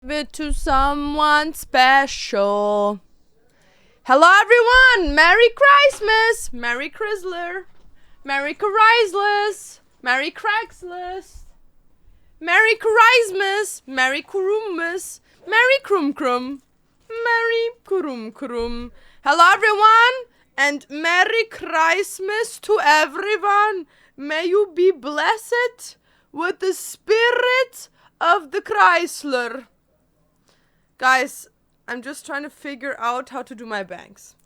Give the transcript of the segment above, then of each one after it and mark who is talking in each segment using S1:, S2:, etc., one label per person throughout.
S1: It to someone special. Hello everyone! Merry Christmas! Merry Chrysler! Merry Chrysler! Merry Craigslist! Merry Christmas! Merry Kurumus! Merry Krum Krum! Merry Kurum Krum! Hello everyone! And Merry Christmas to everyone! May you be blessed with the spirit of the Chrysler. Guys, I'm just trying to figure out how to do my banks.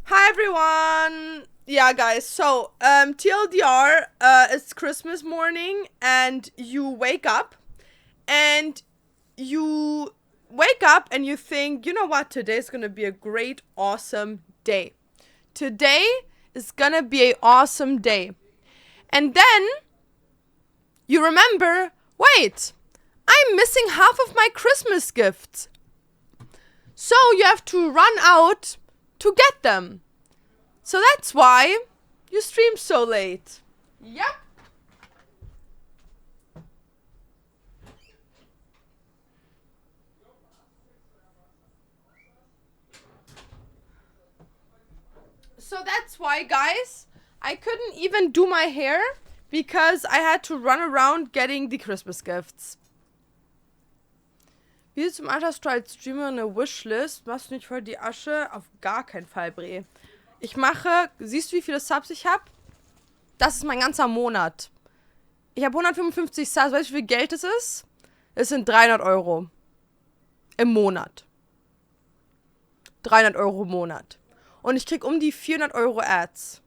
S1: Hi everyone! Yeah guys, so TLDR, it's Christmas morning and you wake up and you think, you know what, today's gonna be a great, awesome day. Today is gonna be an awesome day. And then you remember, wait, I'm missing half of my Christmas gifts. So you have to run out to get them. So that's why you stream so late. Yep. So that's why, guys, I couldn't even do my hair because I had to run around getting the Christmas gifts. Wie zum Altersstreit Streamer eine Wishlist? Machst du nicht voll die Asche? Auf gar keinen Fall, Bre. Ich mache, siehst du, wie viele Subs ich habe? Das ist mein ganzer Monat. Ich habe 155 Subs. Weißt du, wie viel Geld es ist? Es sind 300 Euro. Im Monat. 300 Euro im Monat. Und ich krieg um die 400 Euro Ads.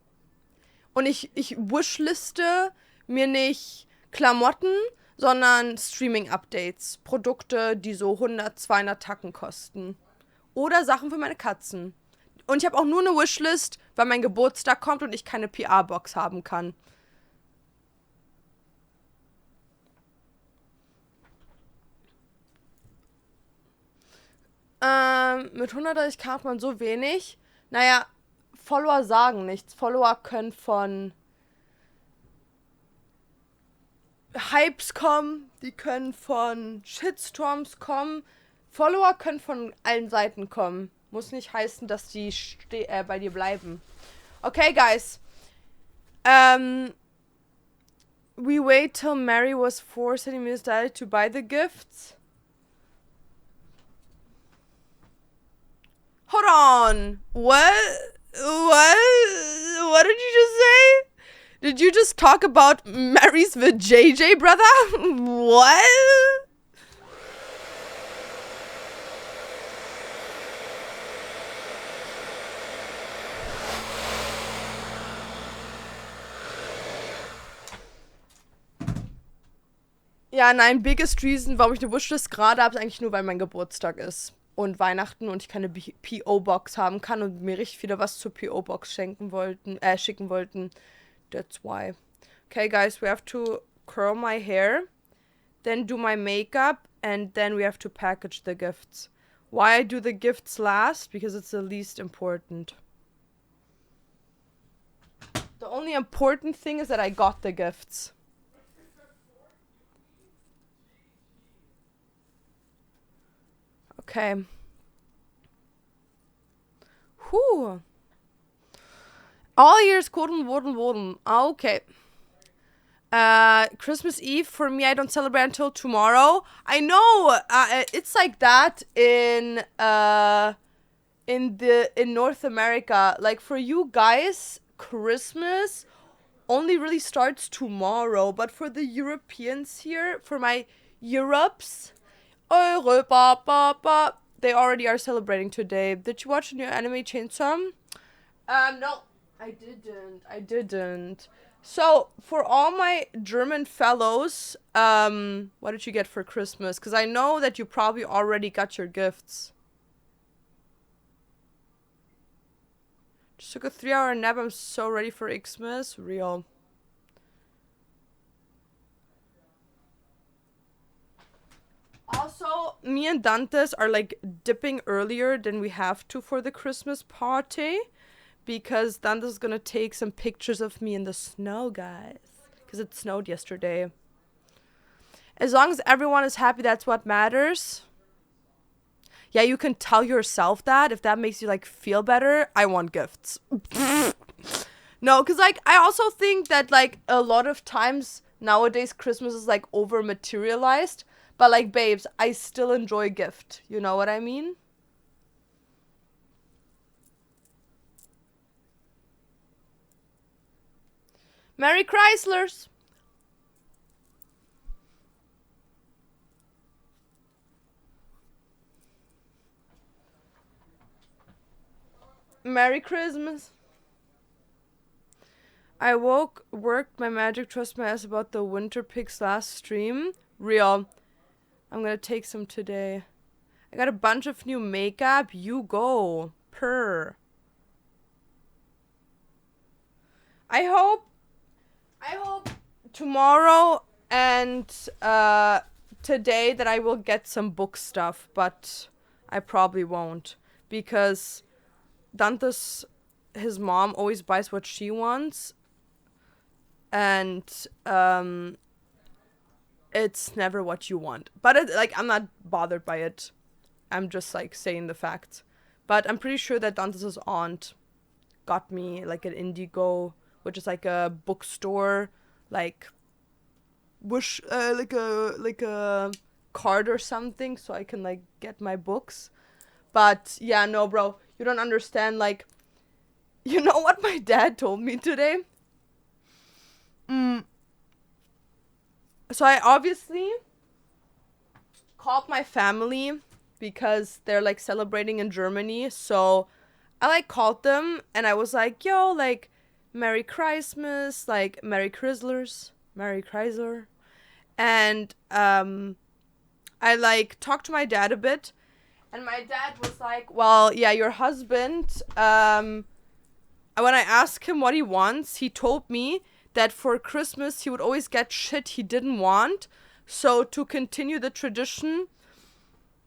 S1: Und ich wishliste mir nicht Klamotten, sondern Streaming-Updates. Produkte, die so 100, 200 Tacken kosten. Oder Sachen für meine Katzen. Und ich habe auch nur eine Wishlist, weil mein Geburtstag kommt und ich keine PR-Box haben kann. Mit 130k hat man so wenig. Naja, Follower sagen nichts. Follower können von Hypes kommen, die können von Shitstorms kommen. Follower können von allen Seiten kommen. Muss nicht heißen, dass die bei dir bleiben. Okay, guys. We wait till Mary was 4 centimeters dilated to buy the gifts. Hold on. What? What did you just say? Did you just talk about Mary's with JJ, brother? What? Ja, nein, biggest reason, warum ich eine Wishlist gerade habe, ist eigentlich nur, weil mein Geburtstag ist. Und Weihnachten und ich keine PO-Box haben kann und mir richtig viele was zur PO-Box schicken wollten. That's why. Okay, guys, we have to curl my hair, then do my makeup, and then we have to package the gifts. Why I do the gifts last? Because it's the least important. The only important thing is that I got the gifts. Okay. Whew. All years wurden. Okay. Christmas Eve for me, I don't celebrate until tomorrow. I know. It's like that in North America. Like for you guys, Christmas only really starts tomorrow. But for the Europeans here, for my Europes, Europa, they already are celebrating today. Did you watch the new anime Chainsaw? No, I didn't. So, for all my German fellows, what did you get for Christmas? Because I know that you probably already got your gifts. Just took a 3-hour nap. I'm so ready for Xmas. Real. Also, me and Dantes are like dipping earlier than we have to for the Christmas party. Because Dante's gonna take some pictures of me in the snow, guys. Because it snowed yesterday. As long as everyone is happy, that's what matters. yeah, you can tell yourself that if that makes you like feel better. I want gifts. No, because like I also think that like a lot of times nowadays Christmas is like over materialized. But like babes, I still enjoy gift. You know what I mean? Merry Chryslers. Merry Christmas. I worked my magic, trust my ass about the winter pigs last stream. Real. I'm gonna take some today. I got a bunch of new makeup. You go. Purr. I hope tomorrow and today that I will get some book stuff, but I probably won't because Dante's his mom always buys what she wants, and it's never what you want. But like I'm not bothered by it. I'm just like saying the facts. But I'm pretty sure that Dante's aunt got me like an Indigo, which is like a bookstore, like wish like a card or something, so I can like get my books. But yeah, no, bro, you don't understand. Like, you know what my dad told me today? So I obviously called my family because they're like celebrating in Germany. So I like called them and I was like, yo, like, Merry Christmas, like, Merry Chryslers, Merry Chrysler. And I like talked to my dad a bit. And my dad was like, well, yeah, your husband, when I asked him what he wants, he told me that for Christmas he would always get shit he didn't want. So to continue the tradition,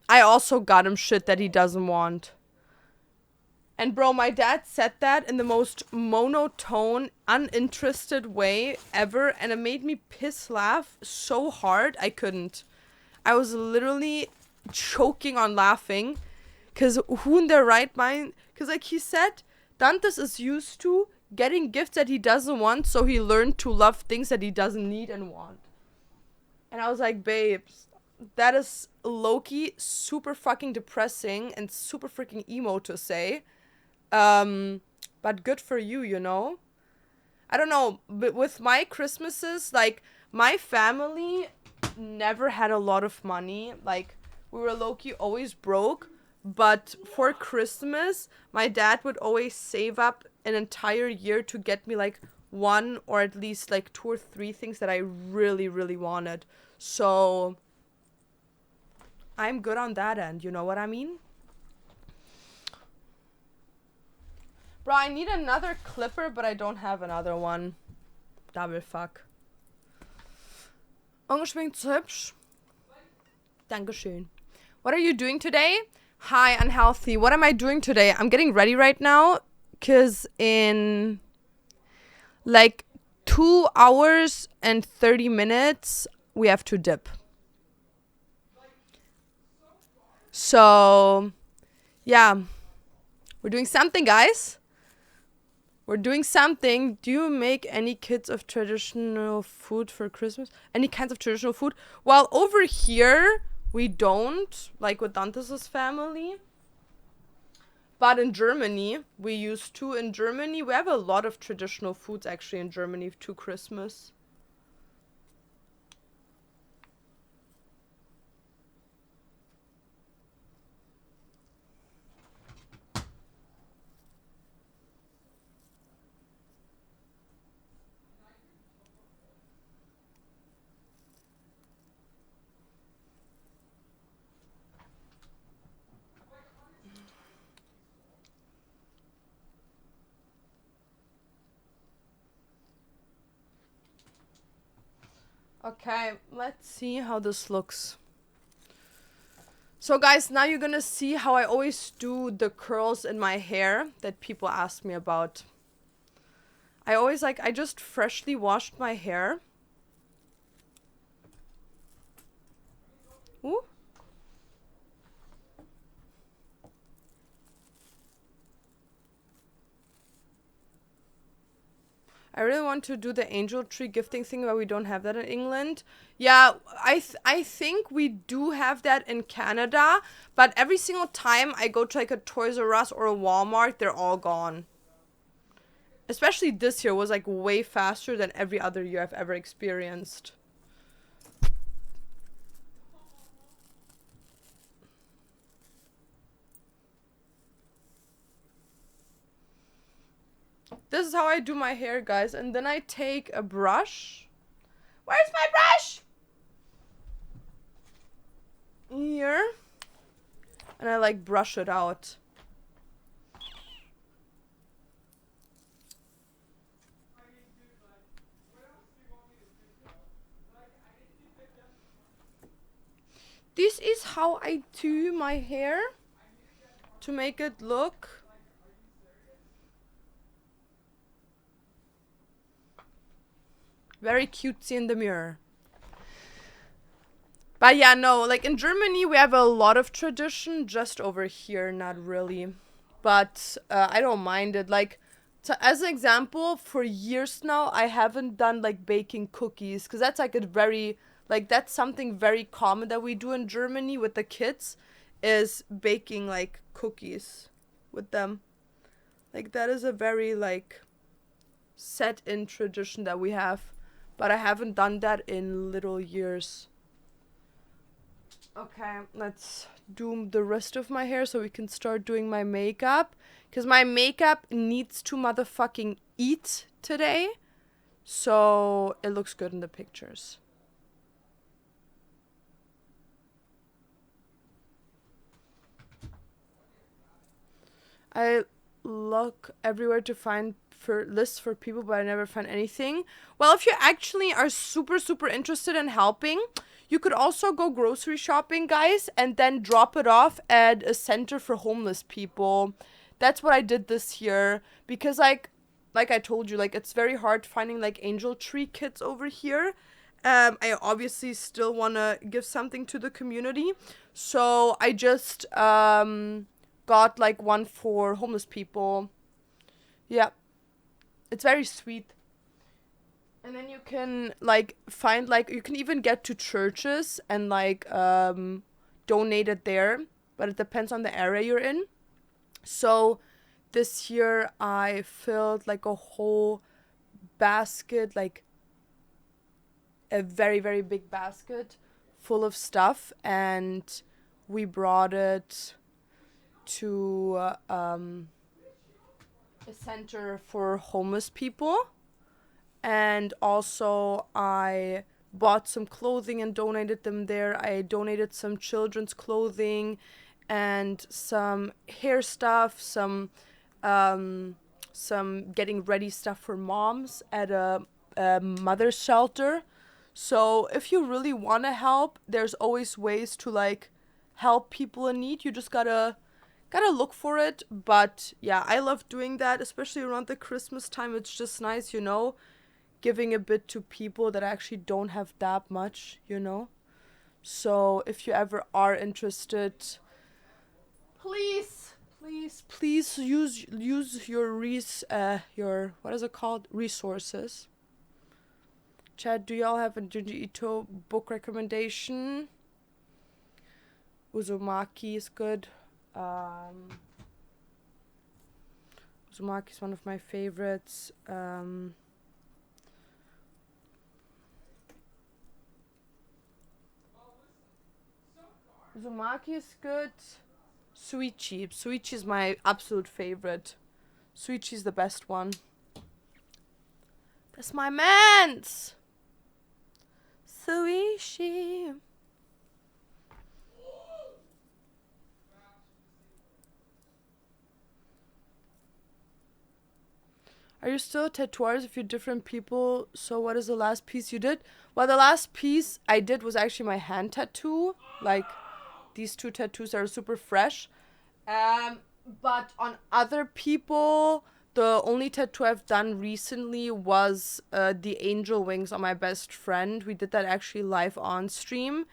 S1: I also got him shit that he doesn't want. And bro, my dad said that in the most monotone, uninterested way ever, and it made me piss laugh so hard I couldn't. I was literally choking on laughing, because who in their right mind, because like he said, Dantes is used to getting gifts that he doesn't want, so he learned to love things that he doesn't need and want. And I was like, babes, that is low-key super fucking depressing and super freaking emo to say. But good for you, you know? I don't know, but with my Christmases, like, my family never had a lot of money. Like, we were low-key always broke. But for Christmas, my dad would always save up an entire year to get me, like, one or at least, like, 2 or 3 things that I really, really wanted. So, I'm good on that end, you know what I mean? Bro, I need another clipper, but I don't have another one. Double fuck. Ungeschminkt so hübsch. Dankeschön. What are you doing today? Hi, unhealthy. What am I doing today? I'm getting ready right now, because in like 2 hours and 30 minutes, we have to dip. So, yeah. We're doing something, guys. We're doing something. Do you make any kids of traditional food for Christmas? Any kinds of traditional food? Well, over here, we don't, like with Dantes' family. But in Germany, we used to. In Germany, we have a lot of traditional foods, actually, in Germany to Christmas. Okay, let's see how this looks. So guys, now you're gonna see how I always do the curls in my hair that people ask me about. I always I just freshly washed my hair. Ooh. I really want to do the angel tree gifting thing, but we don't have that in England. Yeah, I think we do have that in Canada, but every single time I go to like a Toys R Us or a Walmart, they're all gone. Especially this year was like way faster than every other year I've ever experienced. This is how I do my hair, guys. And then I take a brush. Where's my brush? Here. And I like brush it out. This is how I do my hair to make it look very cutesy in the mirror. But yeah, no, like in Germany we have a lot of tradition, just over here not really. But I don't mind it. Like, as an example, for years now I haven't done like baking cookies, because that's like a very, like that's something very common that we do in Germany with the kids, is baking like cookies with them. Like that is a very like set in tradition that we have. But I haven't done that in little years. Okay, let's do the rest of my hair so we can start doing my makeup. Because my makeup needs to motherfucking eat today. So it looks good in the pictures. I look everywhere to find for lists for people, but I never find anything. Well, if you actually are super, super interested in helping, you could also go grocery shopping, guys, and then drop it off at a center for homeless people. That's what I did this year, because like I told you, like it's very hard finding like angel tree kits over here. I obviously still want to give something to the community, so I just got like one for homeless people. Yeah, it's very sweet. And then you can like find, like you can even get to churches and like donate it there, but it depends on the area you're in. So this year I filled like a whole basket, like a very, very big basket full of stuff, and we brought it to a center for homeless people. And also I bought some clothing and donated them there. I donated some children's clothing and some hair stuff, some getting ready stuff for moms at a mother's shelter. So if you really want to help, there's always ways to like help people in need. You just gotta look for it. But yeah, I love doing that, especially around the Christmas time. It's just nice, giving a bit to people that actually don't have that much. So if you ever are interested, please use your what is it called, resources. Chad, do y'all have a Junji Ito book recommendation? Uzumaki is good. Uzumaki is one of my favorites. Uzumaki is good. Suichi. Suichi is my absolute favorite. Suichi is the best one. That's my man's. Suichi. Are you still tattooers if you're different people? So what is the last piece you did? Well, the last piece I did was actually my hand tattoo. Like, these two tattoos are super fresh. But on other people, the only tattoo I've done recently was the angel wings on my best friend. We did that actually live on stream.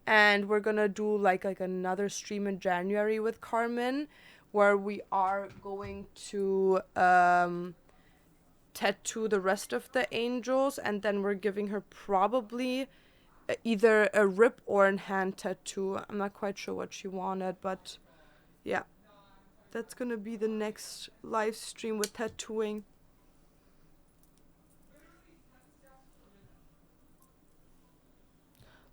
S1: And we're gonna do like another stream in January with Carmen, where we are going to tattoo the rest of the angels, and then we're giving her probably either a rib or a hand tattoo. I'm not quite sure what she wanted, but yeah. That's gonna be the next live stream with tattooing.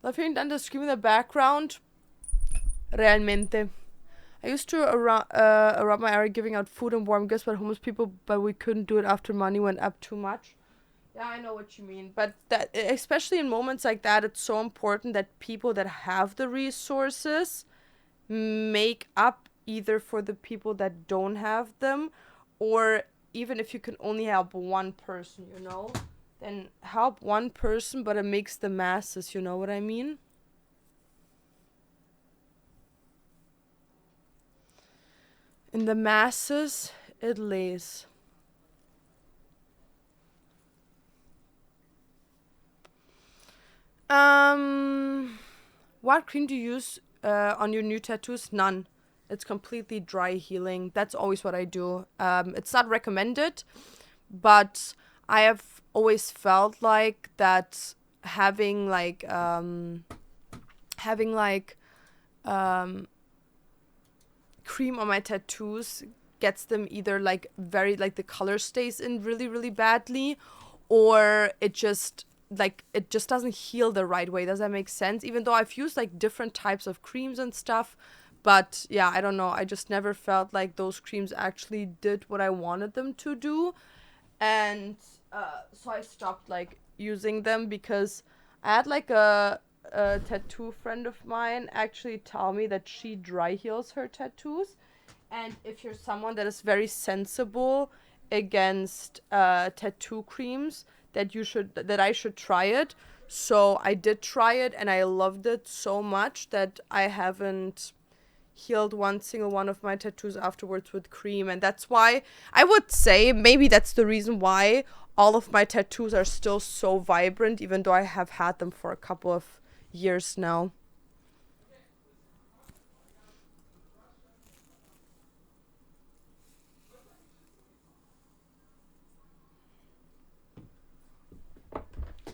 S1: Love hearing Dante scream in the background. Realmente. I used to around my area giving out food and warm gifts for homeless people, but we couldn't do it after money went up too much. Yeah, I know what you mean. But that, especially in moments like that, it's so important that people that have the resources make up either for the people that don't have them, or even if you can only help one person, you know, then help one person, but it makes the masses, you know what I mean? In the masses, it lays. What cream do you use on your new tattoos? None. It's completely dry healing. That's always what I do. It's not recommended, but I have always felt like that having cream on my tattoos gets them either like very like the color stays in really, really badly, or it just doesn't heal the right way. Does that make sense? Even though I've used like different types of creams and stuff, but yeah, I don't know. I just never felt like those creams actually did what I wanted them to do. And so I stopped like using them, because I had like a tattoo friend of mine actually tell me that she dry heals her tattoos. And if you're someone that is very sensible against tattoo creams, that I should try it. So I did try it, and I loved it so much that I haven't healed one single one of my tattoos afterwards with cream. And that's why I would say maybe that's the reason why all of my tattoos are still so vibrant, even though I have had them for a couple of years now.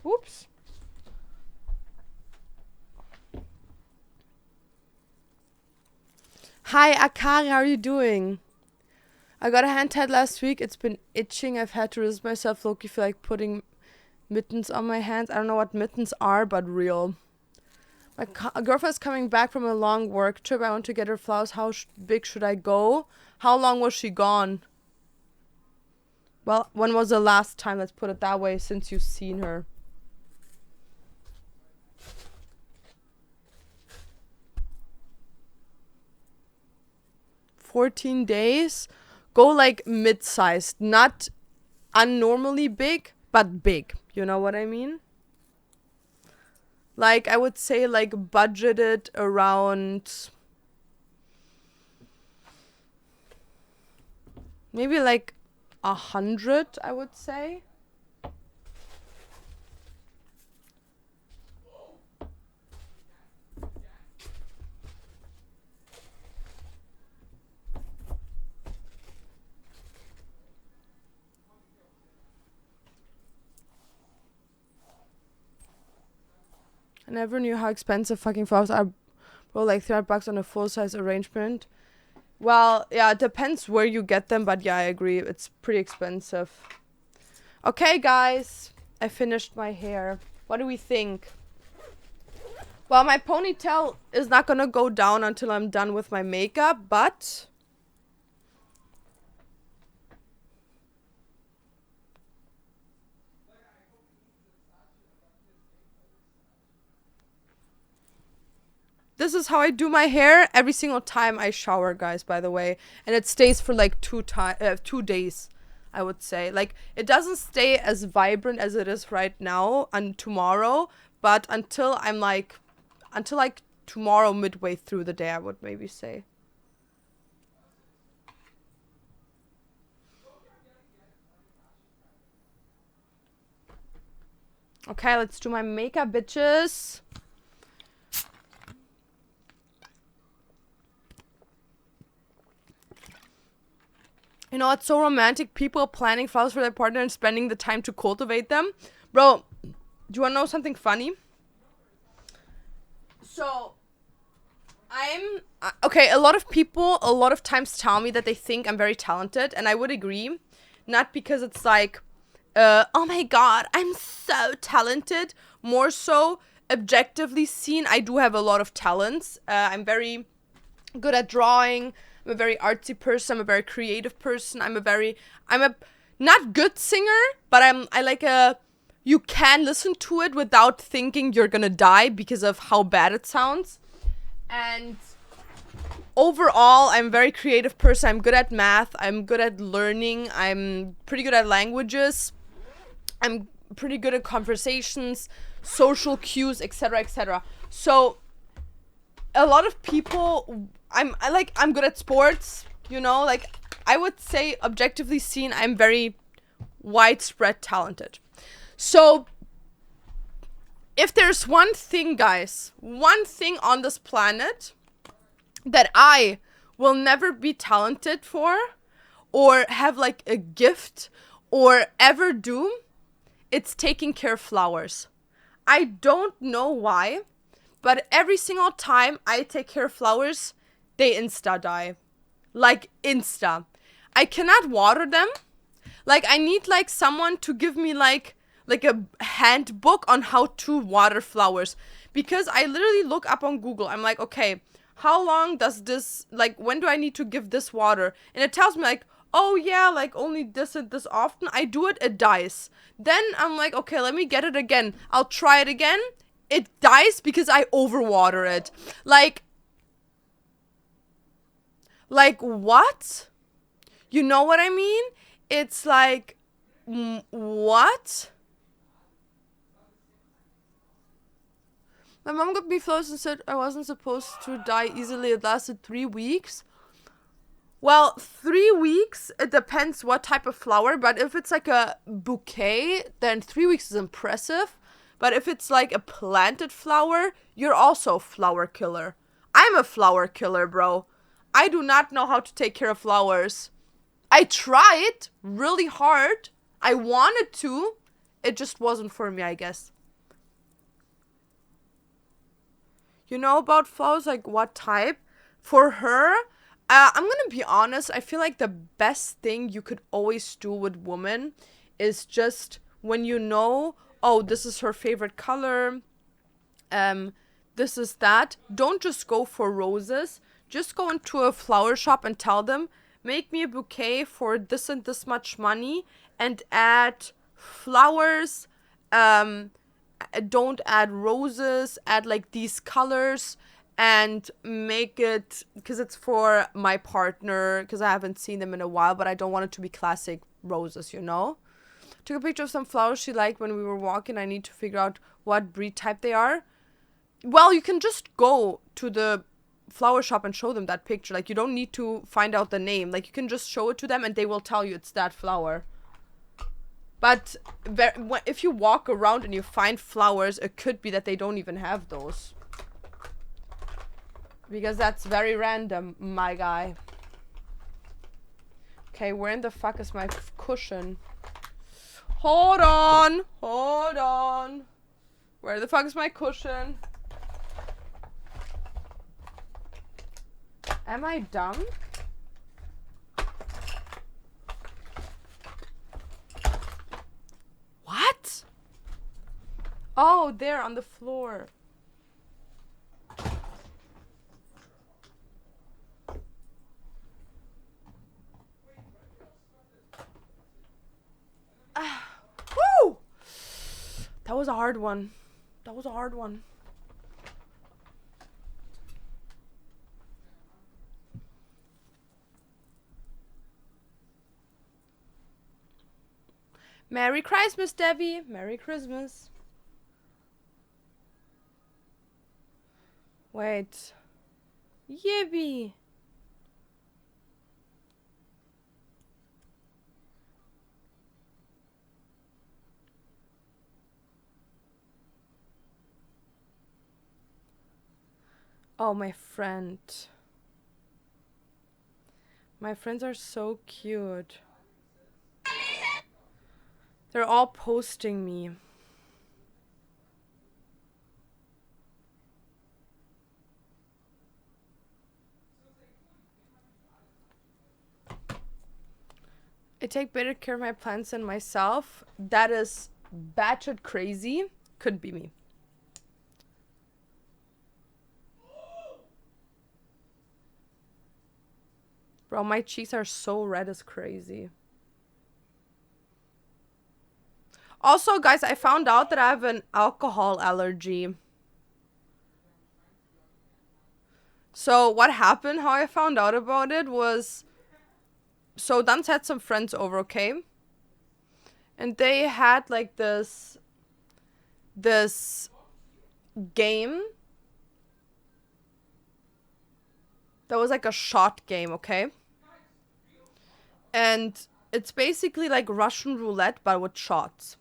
S1: Oops. Hi, Akari, how are you doing? I got a hand tat last week. It's been itching. I've had to resist myself. Loki feel like putting mittens on my hands. I don't know what mittens are, but real. My girlfriend's coming back from a long work trip. I want to get her flowers. How big should I go? How long was she gone? Well, when was the last time, let's put it that way, since you've seen her? $14. Go like mid-sized, not unnormally big, but big. You know what I mean? Like, I would say like budgeted around maybe like 100, I would say. I never knew how expensive fucking flowers are. Bro, like $300 on a full-size arrangement. Well, yeah, it depends where you get them, but yeah, I agree. It's pretty expensive. Okay, guys. I finished my hair. What do we think? Well, my ponytail is not gonna go down until I'm done with my makeup, but this is how I do my hair every single time I shower, guys, by the way. And it stays for like 2 days, I would say. Like, it doesn't stay as vibrant as it is right now and tomorrow, but until tomorrow midway through the day, I would maybe say. Okay, let's do my makeup, bitches. You know, it's so romantic. People planning flowers for their partner and spending the time to cultivate them. Bro, do you want to know something funny? So, okay, a lot of people a lot of times tell me that they think I'm very talented, and I would agree. Not because it's like, oh my god, I'm so talented. More so, objectively seen, I do have a lot of talents. I'm very good at drawing. I'm a very artsy person. I'm a very creative person. I'm a not good singer, but I like a, you can listen to it without thinking you're gonna die because of how bad it sounds. And overall, I'm a very creative person. I'm good at math. I'm good at learning. I'm pretty good at languages. I'm pretty good at conversations, social cues, etc., etc. So a lot of people, I'm good at sports, you know, like I would say objectively seen, I'm very widespread talented. So if there's one thing, guys, one thing on this planet that I will never be talented for or have like a gift or ever do, it's taking care of flowers. I don't know why, but every single time I take care of flowers, they insta die. Like insta. I cannot water them. Like I need like someone to give me like a handbook on how to water flowers, because I literally look up on Google. I'm like, okay, how long does this, like when do I need to give this water? And it tells me like, oh yeah, like only this and this often. I do it, it dies. Then I'm like, okay, let me get it again. I'll try it again. It dies because I overwater it. Like what? You know what I mean? It's like, what? My mom got me flowers and said I wasn't supposed to die easily. It lasted 3 weeks. Well, 3 weeks, it depends what type of flower, but if it's like a bouquet, then 3 weeks is impressive. But if it's like a planted flower, you're also a flower killer. I'm a flower killer, bro. I do not know how to take care of flowers. I tried really hard. I wanted to. It just wasn't for me, I guess. You know about flowers, like what type? For her, I'm gonna be honest. I feel like the best thing you could always do with women is just when you know, oh, this is her favorite color, um, this is that. Don't just go for roses. Just go into a flower shop and tell them, make me a bouquet for this and this much money, and add flowers. Um, don't add roses, add like these colors, and make it, because it's for my partner, because I haven't seen them in a while, but I don't want it to be classic roses, you know. Took a picture of some flowers she liked when we were walking. I need to figure out what breed type they are. Well, you can just go to the flower shop and show them that picture. Like, you don't need to find out the name. Like, you can just show it to them and they will tell you it's that flower. But if you walk around and you find flowers, it could be that they don't even have those. Because that's very random, my guy. Okay, where in the fuck is my cushion? Hold on. Hold on. Where the fuck is my cushion? Am I dumb? What? Oh, there on the floor. Woo! That was a hard one. That was a hard one. Merry Christmas, Debbie. Merry Christmas. Wait. Yippee. Oh, my friend. My friends are so cute. They're all posting me. I take better care of my plants than myself. That is batshit crazy. Could be me. Bro, my cheeks are so red as crazy. Also, guys, I found out that I have an alcohol allergy. So what happened, how I found out about it was... So Dan's had some friends over, okay? And they had like this game that was like a shot game, okay? And it's basically like Russian roulette but with shots.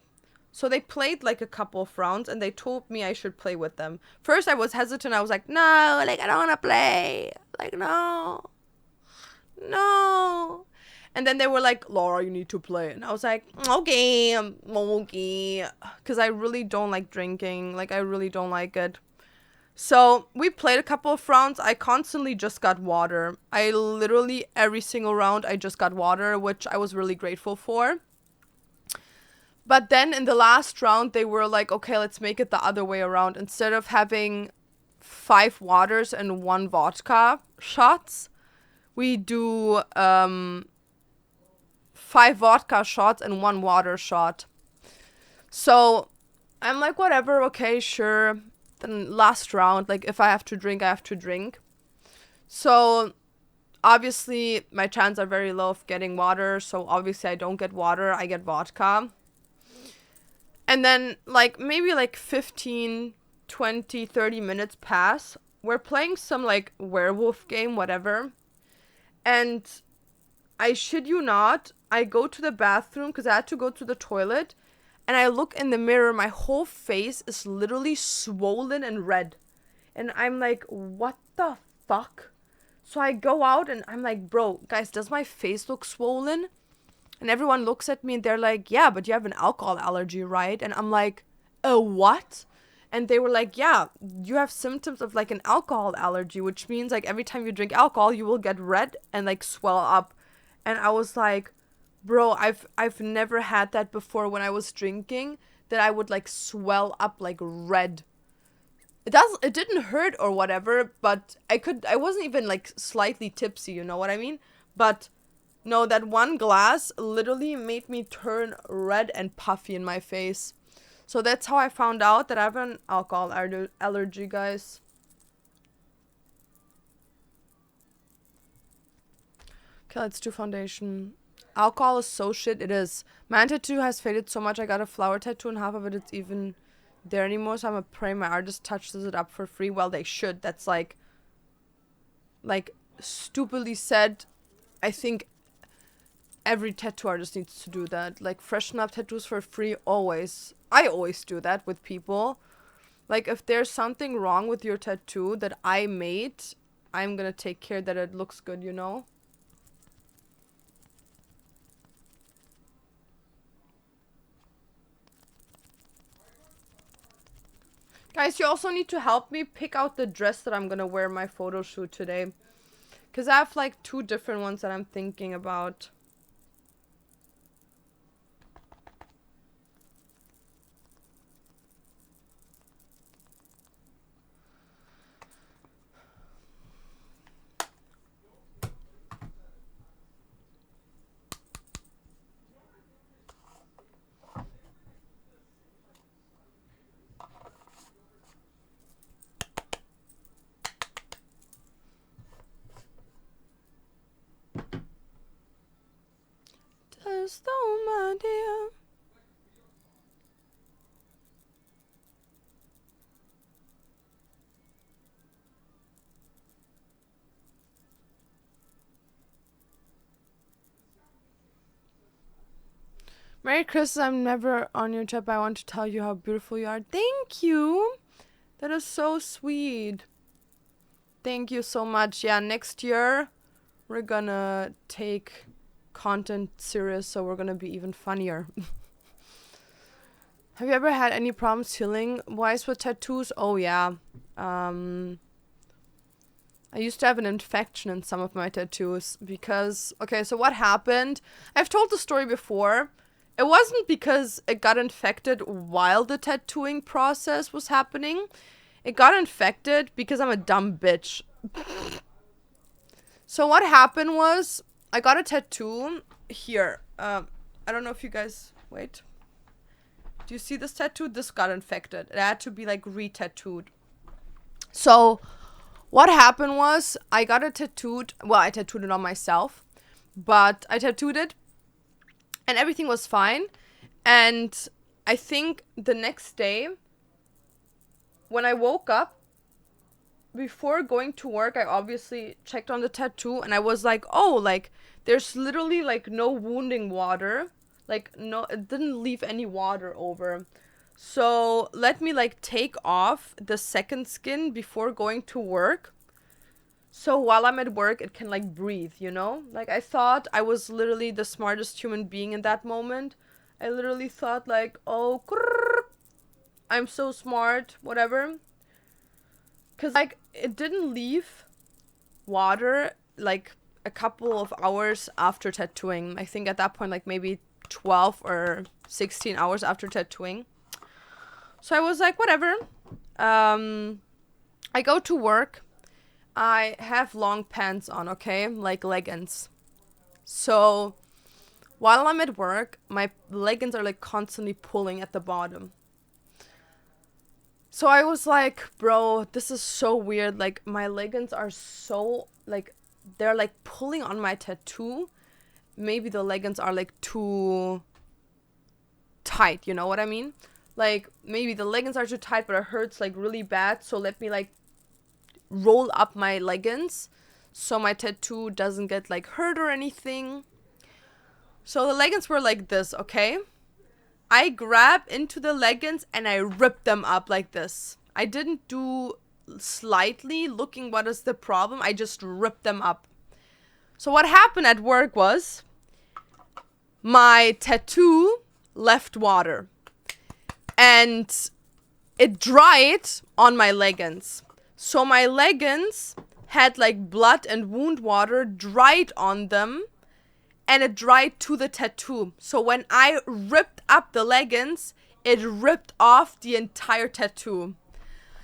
S1: So they played like a couple of rounds and they told me I should play with them. First I was hesitant. I was like, no, like I don't want to play. Like, no. No. And then they were like, Laura, you need to play. And I was like, okay, okay. Because I really don't like drinking. Like, I really don't like it. So we played a couple of rounds. I constantly just got water. I literally, every single round, I just got water, which I was really grateful for. But then in the last round, they were like, okay, let's make it the other way around. Instead of having 5 waters and 1 vodka shots, we do 5 vodka shots and 1 water shot. So I'm like, whatever, okay, sure. Then last round, like if I have to drink, I have to drink. So obviously my chances are very low of getting water. So obviously I don't get water, I get vodka. And then like maybe like 15, 20, 30 minutes pass. We're playing some like werewolf game, whatever. And I shit you not, I go to the bathroom because I had to go to the toilet. And I look in the mirror, my whole face is literally swollen and red. And I'm like, what the fuck? So I go out and I'm like, bro, guys, does my face look swollen? And everyone looks at me and they're like, yeah, but you have an alcohol allergy, right? And I'm like, what? And they were like, yeah, you have symptoms of like an alcohol allergy, which means like every time you drink alcohol, you will get red and like swell up. And I was like, bro, I've never had that before when I was drinking, that I would like swell up like red. It didn't hurt or whatever, but I wasn't even like slightly tipsy, you know what I mean? But no, that one glass literally made me turn red and puffy in my face. So that's how I found out that I have an alcohol allergy, guys. Okay, let's do foundation. Alcohol is so shit, it is. My tattoo has faded so much, I got a flower tattoo and half of it's even there anymore, so I'm gonna pray my artist touches it up for free. Well, they should. That's like stupidly said. I think every tattoo artist needs to do that. Like, freshen up tattoos for free, always. I always do that with people. Like, if there's something wrong with your tattoo that I made, I'm gonna take care that it looks good, you know? Guys, you also need to help me pick out the dress that I'm gonna wear my photo shoot today. Because I have like 2 different ones that I'm thinking about. Just oh my dear. Merry Christmas, I'm never on your chat, but I want to tell you how beautiful you are. Thank you. That is so sweet. Thank you so much. Yeah, next year We're gonna take content serious, so we're gonna be even funnier. Have you ever had any problems healing wise with tattoos? Oh yeah. I used to have an infection in some of my tattoos because, okay, so what happened? I've told the story before. It wasn't because it got infected while the tattooing process was happening. It got infected because I'm a dumb bitch. So what happened was I got a tattoo here. I don't know if you guys, wait. Do you see this tattoo? This got infected. It had to be like re-tattooed. So what happened was I got it tattooed. Well, I tattooed it on myself, but I tattooed it and everything was fine. And I think the next day when I woke up, before going to work, I obviously checked on the tattoo and I was like, oh, like there's literally like no wounding water. Like no, it didn't leave any water over. So let me like take off the second skin before going to work. So while I'm at work, it can like breathe, you know? Like I thought I was literally the smartest human being in that moment. I literally thought like, oh, I'm so smart, whatever. Cause like it didn't leave water like a couple of hours after tattooing. I think at that point like maybe 12 or 16 hours after tattooing. So I was like, whatever. I go to work. I have long pants on, okay? Like leggings. So while I'm at work, my leggings are like constantly pulling at the bottom. So I was like, bro, this is so weird. Like my leggings are so like, they're like pulling on my tattoo. Maybe the leggings are like too tight, you know what I mean? Like maybe the leggings are too tight, but it hurts like really bad. So let me like roll up my leggings so my tattoo doesn't get like hurt or anything. So the leggings were like this, okay? I grab into the leggings and I rip them up like this. I didn't do slightly looking what is the problem. I just ripped them up. So what happened at work was my tattoo left water and it dried on my leggings. So my leggings had like blood and wound water dried on them and it dried to the tattoo. So when I ripped up the leggings, it ripped off the entire tattoo.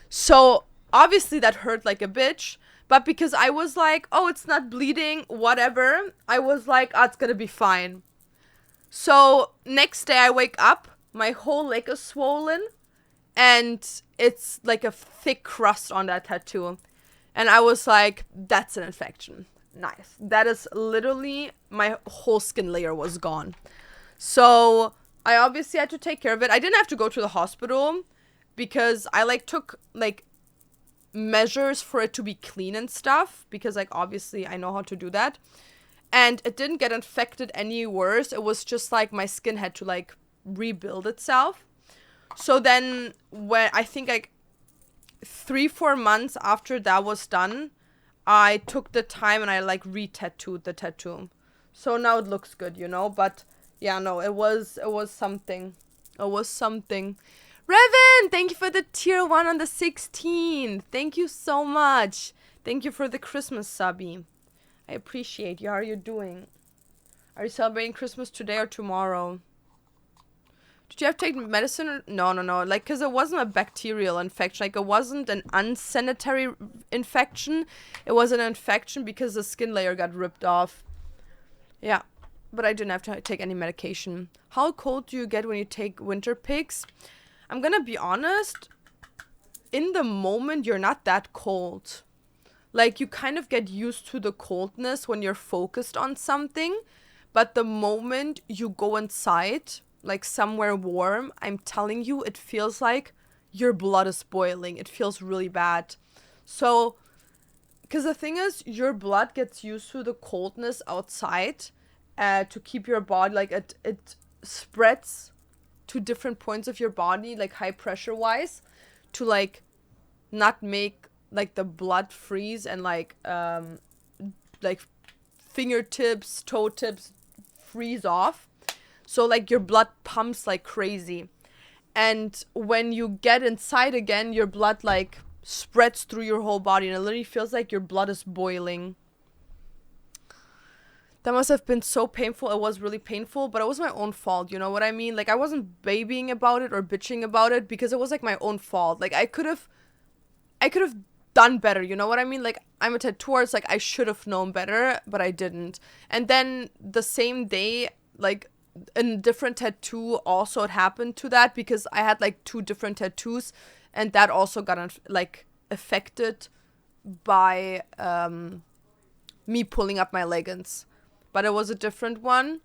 S1: So obviously that hurt like a bitch. But because I was like, oh, it's not bleeding, whatever, I was like, oh, it's gonna be fine. So next day I wake up, my whole leg is swollen, and it's like a thick crust on that tattoo. And I was like, that's an infection. Nice. That is literally, my whole skin layer was gone. So I obviously had to take care of it. I didn't have to go to the hospital because I like took like measures for it to be clean and stuff, because like obviously I know how to do that. And it didn't get infected any worse. It was just like my skin had to like rebuild itself. So then when I think like 3-4 months after that was done, I took the time and I like re-tattooed the tattoo. So now it looks good, you know, but yeah, no, it was something. It was something. Revan, thank you for the tier 1 on the 16th. Thank you so much. Thank you for the Christmas subby. I appreciate you. How are you doing? Are you celebrating Christmas today or tomorrow? Did you have to take medicine? Or? No. Like, because it wasn't a bacterial infection. Like, it wasn't an unsanitary infection. It was an infection because the skin layer got ripped off. Yeah. But I didn't have to take any medication. How cold do you get when you take winter picks? I'm gonna be honest. In the moment, you're not that cold. Like, you kind of get used to the coldness when you're focused on something. But the moment you go inside, like somewhere warm, I'm telling you, it feels like your blood is boiling. It feels really bad. So, because the thing is, your blood gets used to the coldness outside to keep your body, like it spreads to different points of your body, like high pressure wise, to like not make like the blood freeze and like fingertips, toe tips freeze off. So like your blood pumps like crazy. And when you get inside again, your blood like spreads through your whole body and it literally feels like your blood is boiling. That must have been so painful. It was really painful, but it was my own fault. You know what I mean? Like, I wasn't babying about it or bitching about it because it was like my own fault. Like, I could have done better. You know what I mean? Like, I'm a tattoo artist. Like, I should have known better, but I didn't. And then the same day, like, a different tattoo also had happened to that because I had like 2 different tattoos, and that also got like affected by me pulling up my leggings. But it was a different one.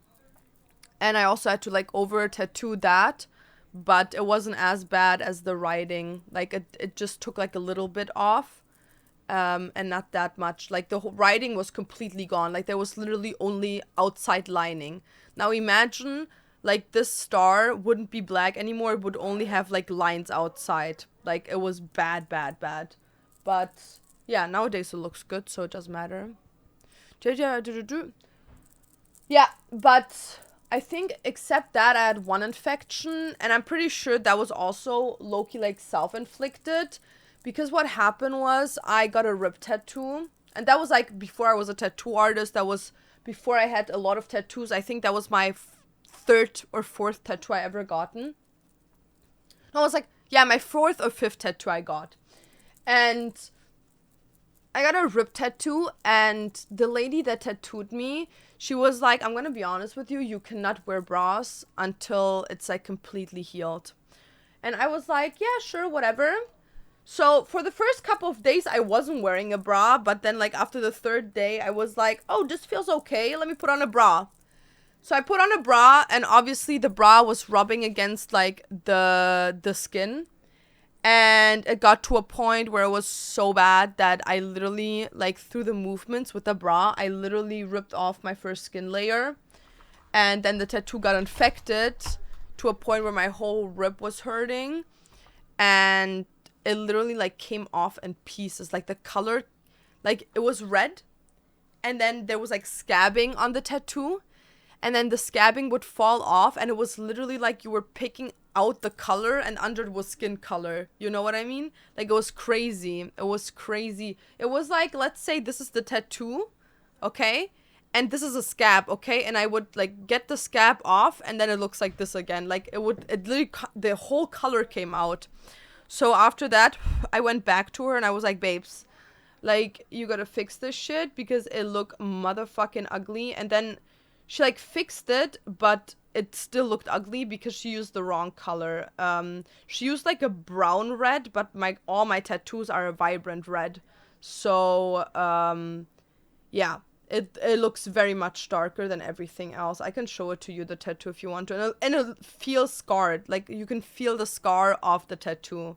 S1: And I also had to like over tattoo that. But it wasn't as bad as the writing. Like it just took like a little bit off. And not that much. Like the whole writing was completely gone. Like there was literally only outside lining. Now imagine like this star wouldn't be black anymore. It would only have like lines outside. Like it was bad. But yeah, nowadays it looks good, so it doesn't matter. Yeah, but I think except that I had one infection, and I'm pretty sure that was also low-key like self-inflicted, because what happened was I got a rib tattoo, and that was like before I was a tattoo artist. That was before I had a lot of tattoos. I think that was my 3rd or 4th tattoo I ever gotten. I was like, yeah, my 4th or 5th tattoo I got. And I got a rib tattoo, and the lady that tattooed me, she was like, I'm gonna be honest with you, you cannot wear bras until it's like completely healed. And I was like, yeah, sure, whatever. So for the first couple of days, I wasn't wearing a bra, but then like after the 3rd day, I was like, oh, this feels okay, let me put on a bra. So I put on a bra, and obviously the bra was rubbing against like the skin. And it got to a point where it was so bad that I literally, like, through the movements with the bra, I literally ripped off my first skin layer. And then the tattoo got infected to a point where my whole rib was hurting. And it literally, like, came off in pieces. Like, the color, like, it was red. And then there was, like, scabbing on the tattoo. And then the scabbing would fall off. And it was literally like you were picking out the color, and under it was skin color. You know what I mean? Like, it was crazy. It was crazy. It was like, let's say this is the tattoo, okay? And this is a scab, okay? And I would, like, get the scab off, and then it looks like this again. Like, it literally, the whole color came out. So after that, I went back to her, and I was like, babes, like, you gotta fix this shit, because it looked motherfucking ugly. And then she, like, fixed it, but it still looked ugly because she used the wrong color. She used like a brown red, but all my tattoos are a vibrant red. So, yeah, it looks very much darker than everything else. I can show it to you, the tattoo, if you want to. And it feels scarred. Like, you can feel the scar of the tattoo.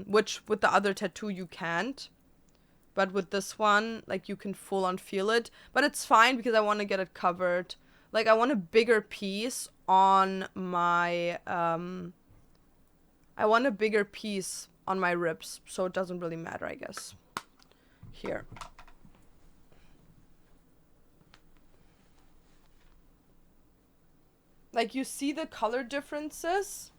S1: Which with the other tattoo you can't. But with this one, like, you can full on feel it. But it's fine because I want to get it covered. Like, I want a bigger piece on my, I want a bigger piece on my ribs, so it doesn't really matter, I guess. Here. Like, you see the color differences?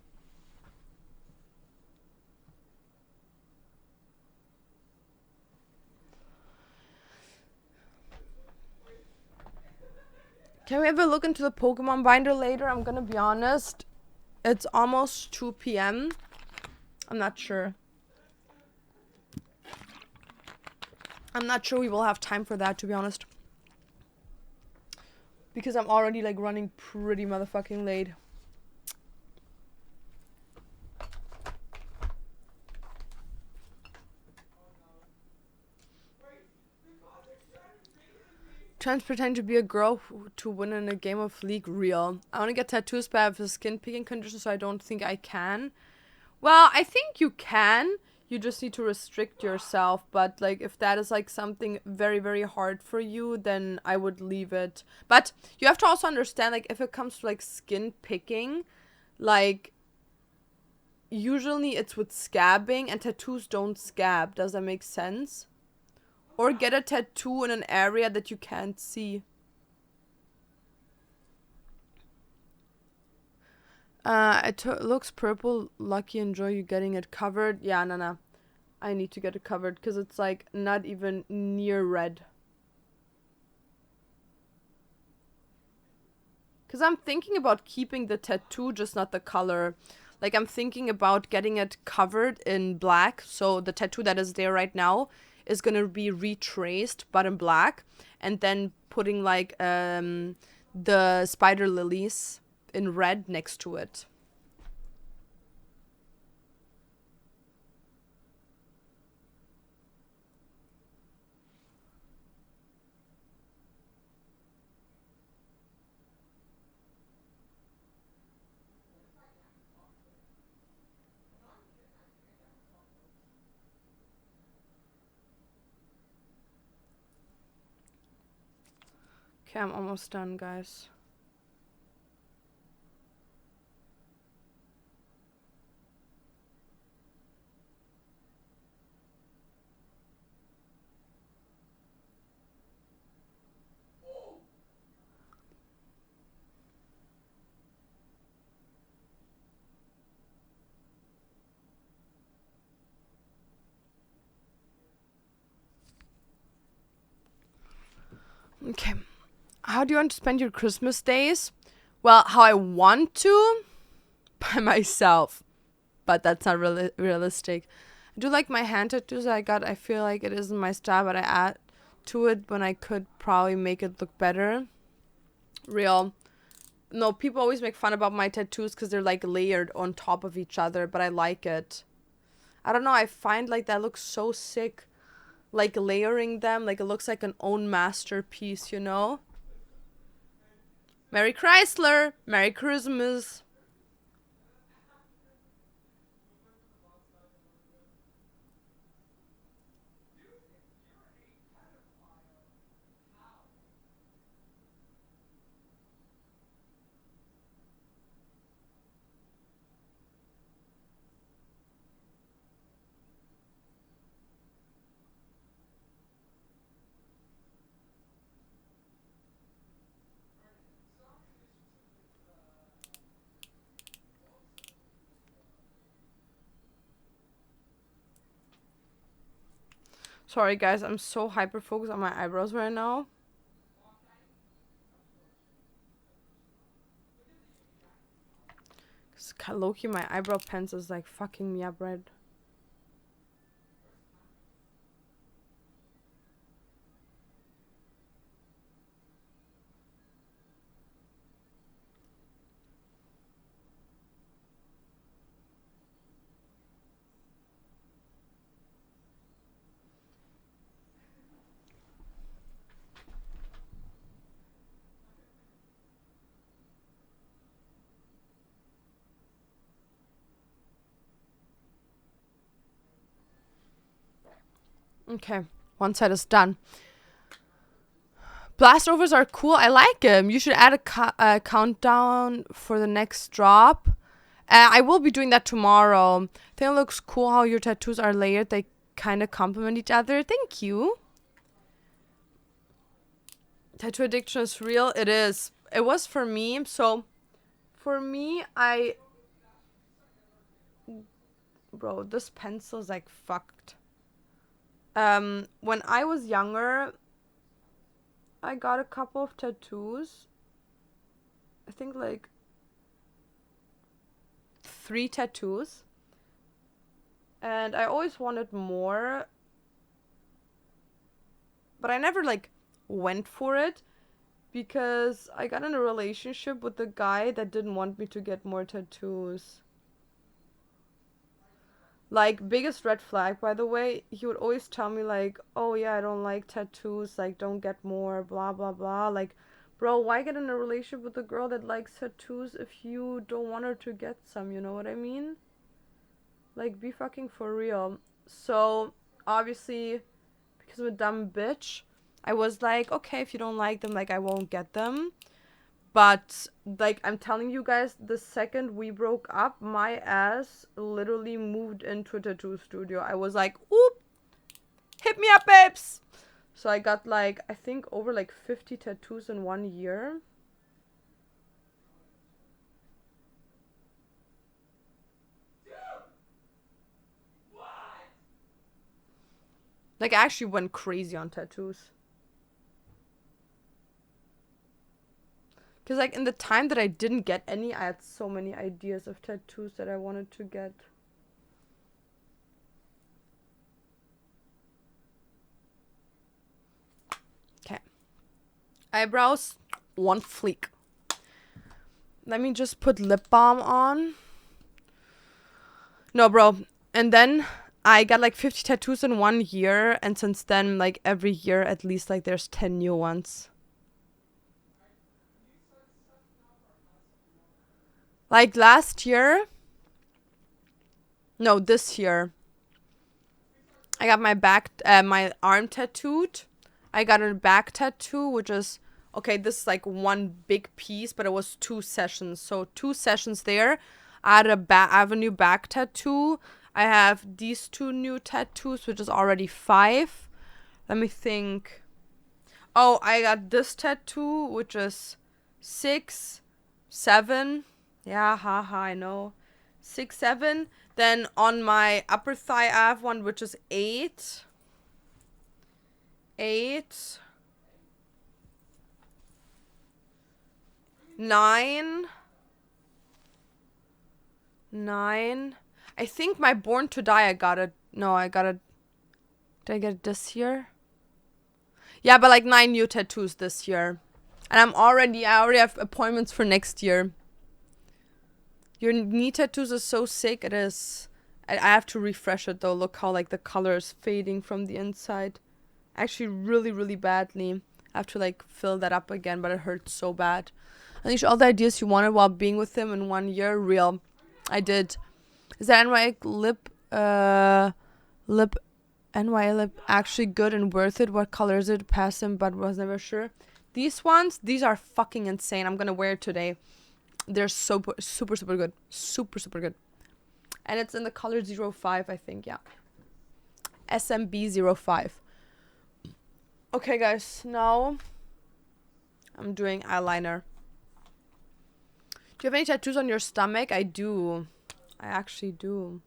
S1: Can we have a look into the Pokemon binder later? I'm gonna be honest. It's almost 2 p.m. I'm not sure. I'm not sure we will have time for that, to be honest. Because I'm already, like, running pretty motherfucking late. Trans pretend to be a girl to win in a game of League. Real. I want to get tattoos, but I have a skin picking condition, so I don't think I can. Well, I think you can. You just need to restrict yourself. But, like, if that is, like, something very, very hard for you, then I would leave it. But you have to also understand, like, if it comes to, like, skin picking, like, usually it's with scabbing, and tattoos don't scab. Does that make sense? Or get a tattoo in an area that you can't see. It looks purple. Lucky, enjoy you getting it covered. Yeah, no. I need to get it covered because it's like not even near red. Because I'm thinking about keeping the tattoo, just not the color. Like, I'm thinking about getting it covered in black. So the tattoo that is there right now is going to be retraced, but in black. And then putting, like, the spider lilies in red next to it. Okay, I'm almost done, guys. Okay. How do you want to spend your Christmas days? Well, how I want to? By myself. But that's not really realistic. I do like my hand tattoos I got. I feel like it isn't my style, but I add to it when I could probably make it look better. Real. No, people always make fun about my tattoos because they're like layered on top of each other, but I like it. I don't know, I find like that looks so sick. Like layering them, like it looks like an own masterpiece, you know? Merry Chrysler! Merry Christmas! Sorry guys, I'm so hyper focused on my eyebrows right now. Cause low-key my eyebrow pencil is like fucking me up red. Okay, one side is done. Blastovers are cool. I like them. You should add a countdown for the next drop. I will be doing that tomorrow. I think it looks cool how your tattoos are layered. They kind of complement each other. Thank you. Tattoo addiction is real. It is. It was for me. So, for me, Bro, this pencil is like fucked. When I was younger, I got a couple of tattoos. I think like 3 tattoos. And I always wanted more. But I never like went for it because I got in a relationship with a guy that didn't want me to get more tattoos. Like, biggest red flag, by the way, he would always tell me, like, oh yeah, I don't like tattoos, like, don't get more, blah, blah, blah. Like, bro, why get in a relationship with a girl that likes tattoos if you don't want her to get some, you know what I mean? Like, be fucking for real. So, obviously, because I'm a dumb bitch, I was like, okay, if you don't like them, like, I won't get them. But, like, I'm telling you guys, the second we broke up, my ass literally moved into a tattoo studio. I was like, oop, hit me up, babes. So I got like, I think over like 50 tattoos in 1 year. Like, I actually went crazy on tattoos. Because, like, in the time that I didn't get any, I had so many ideas of tattoos that I wanted to get. Okay. Eyebrows, one fleek. Let me just put lip balm on. No, bro. And then I got like 50 tattoos in 1 year. And since then, like, every year, at least, like, there's 10 new ones. Like, last year... No, this year. I got my arm tattooed. I got a back tattoo, which is... Okay, this is like one big piece, but it was 2 sessions. So 2 sessions there. I have a new back tattoo. I have these 2 new tattoos, which is already 5. Let me think. Oh, I got this tattoo, which is 6, 7. Yeah, haha, I know. 6, 7. Then on my upper thigh, I have one, which is 8. 8. 9. 9. I think my Born to Die, I got it. No, I got it. Did I get it this year? Yeah, but like 9 new tattoos this year. And I already have appointments for next year. Your knee tattoos is so sick. It is. I have to refresh it though. Look how like the color is fading from the inside. Actually, really, really badly. I have to like fill that up again, but it hurts so bad. And all the ideas you wanted while being with him in 1 year, real. I did. Is that NY lip NY lip actually good and worth it? What color is it? Pass him, but was never sure. These ones, these are fucking insane. I'm gonna wear it today. They're super, super, super good. Super, super good. And it's in the color 05, I think, yeah. SMB 05. Okay, guys, now I'm doing eyeliner. Do you have any tattoos on your stomach? I do. I actually do.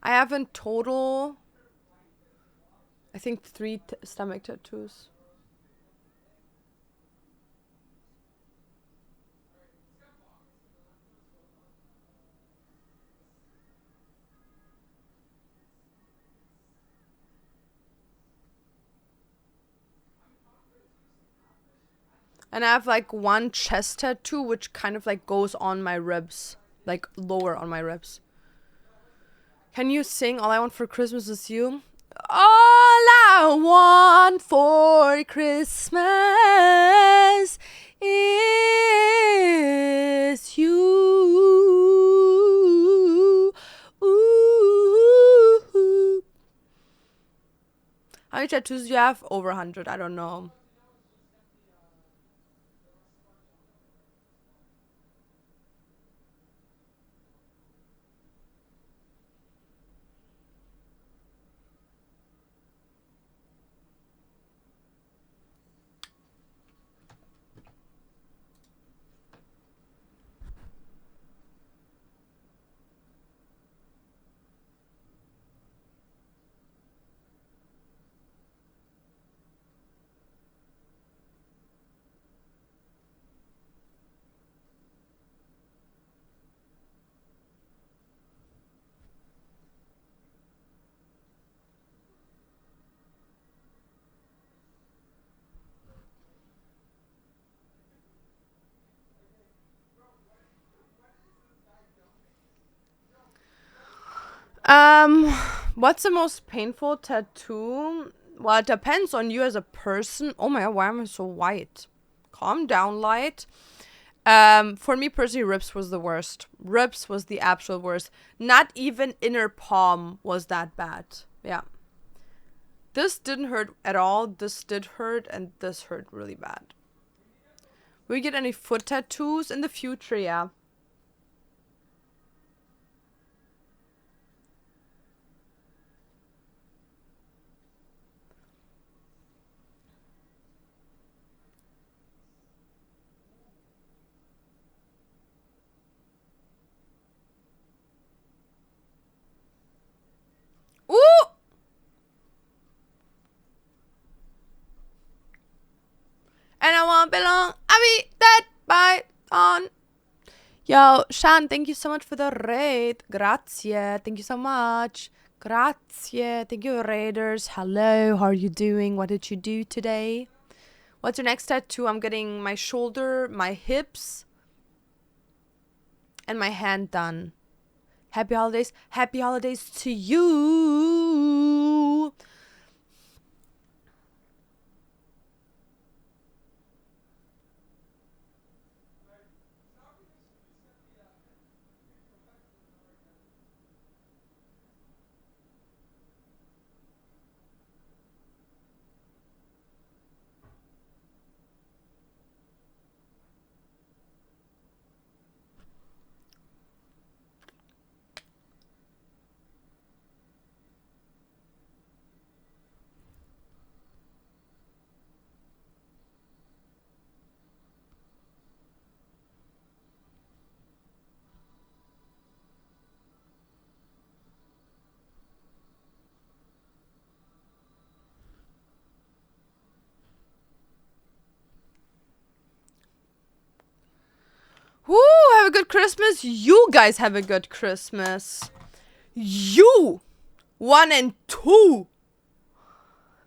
S1: I have in total, I think 3 stomach tattoos. And I have like 1 chest tattoo, which kind of like goes on my ribs, like lower on my ribs. Can you sing All I Want for Christmas Is You? All I want for Christmas is you. Ooh. How many tattoos do you have? Over 100. I don't know. What's the most painful tattoo? Well, it depends on you as a person. Oh my god, why am I so white? Calm down, light. For me personally, ribs was the worst. Ribs was the absolute worst. Not even inner palm was that bad. Yeah. This didn't hurt at all. This did hurt, and this hurt really bad. Will you get any foot tattoos in the future? Yeah. don't belong. I'll be dead by on. Yo, Shan, thank you so much for the raid. Grazie. Thank you so much. Grazie. Thank you, raiders. Hello. How are you doing? What did you do today? What's your next tattoo? I'm getting my shoulder, my hips, and my hand done. Happy holidays. Happy holidays to you. Woo, have a good Christmas. You guys have a good Christmas. You 1 and 2.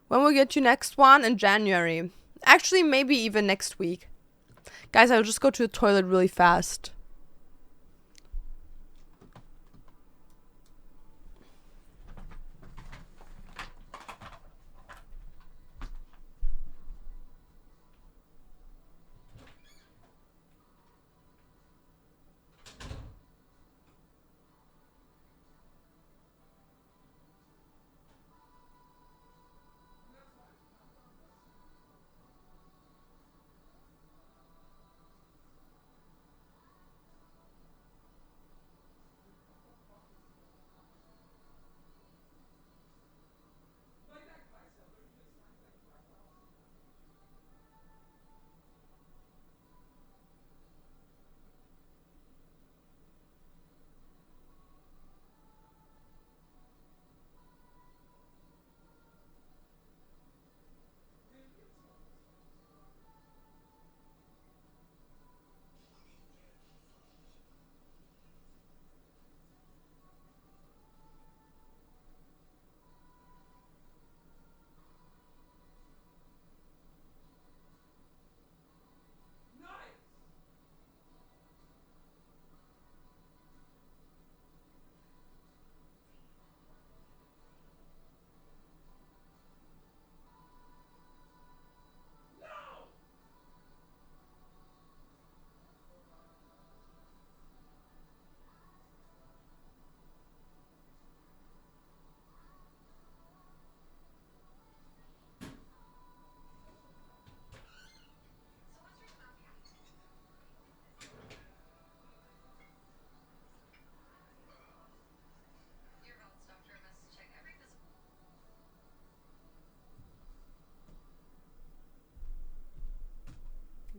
S1: When will we get you next one? In January. Actually, maybe even next week. Guys, I'll just go to the toilet really fast.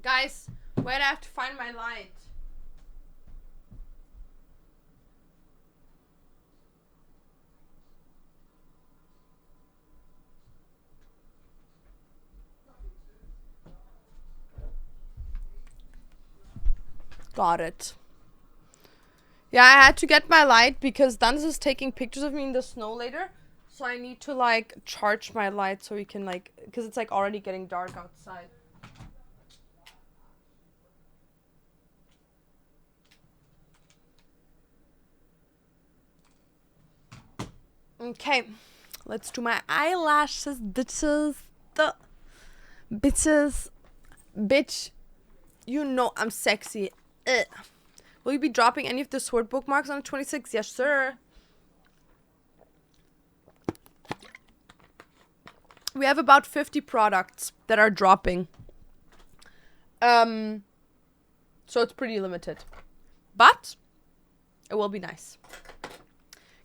S1: Guys, wait, I have to find my light. Got it. Yeah, I had to get my light because Dan's is taking pictures of me in the snow later. So I need to like charge my light so we can like, because it's like already getting dark outside. Okay, let's do my eyelashes, bitches. Bitch, you know I'm sexy. Ugh. Will you be dropping any of the sword bookmarks on the 26th? Yes, sir. We have about 50 products that are dropping. So it's pretty limited. But it will be nice.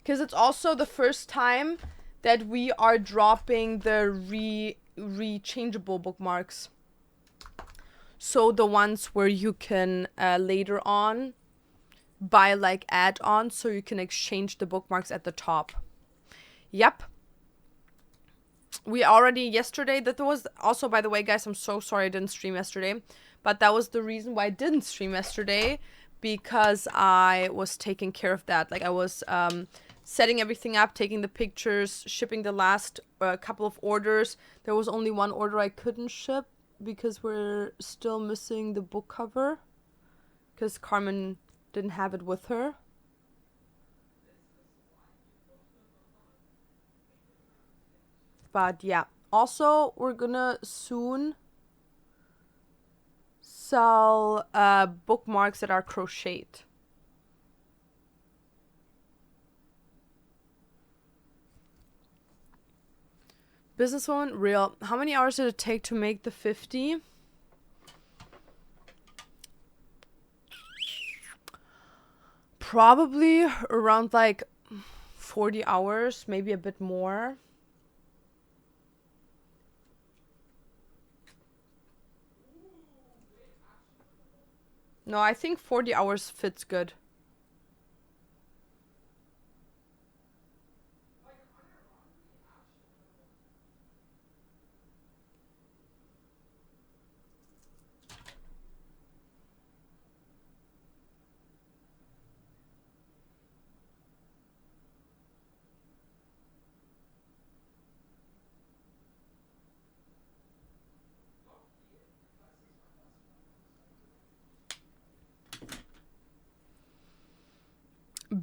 S1: Because it's also the first time that we are dropping the rechangeable bookmarks. So the ones where you can later on buy like add-ons so you can exchange the bookmarks at the top. Yep. we already yesterday, that was also, by the way, guys, I'm so sorry I didn't stream yesterday, but that was the reason why I didn't stream yesterday, because I was taking care of that. Like, I was setting everything up, taking the pictures, shipping the last couple of orders. There was only one order I couldn't ship because we're still missing the book cover, because Carmen didn't have it with her. But yeah, also we're gonna soon sell bookmarks that are crocheted. Businesswoman, real. How many hours did it take to make the 50? Probably around like 40 hours, maybe a bit more. No, I think 40 hours fits good.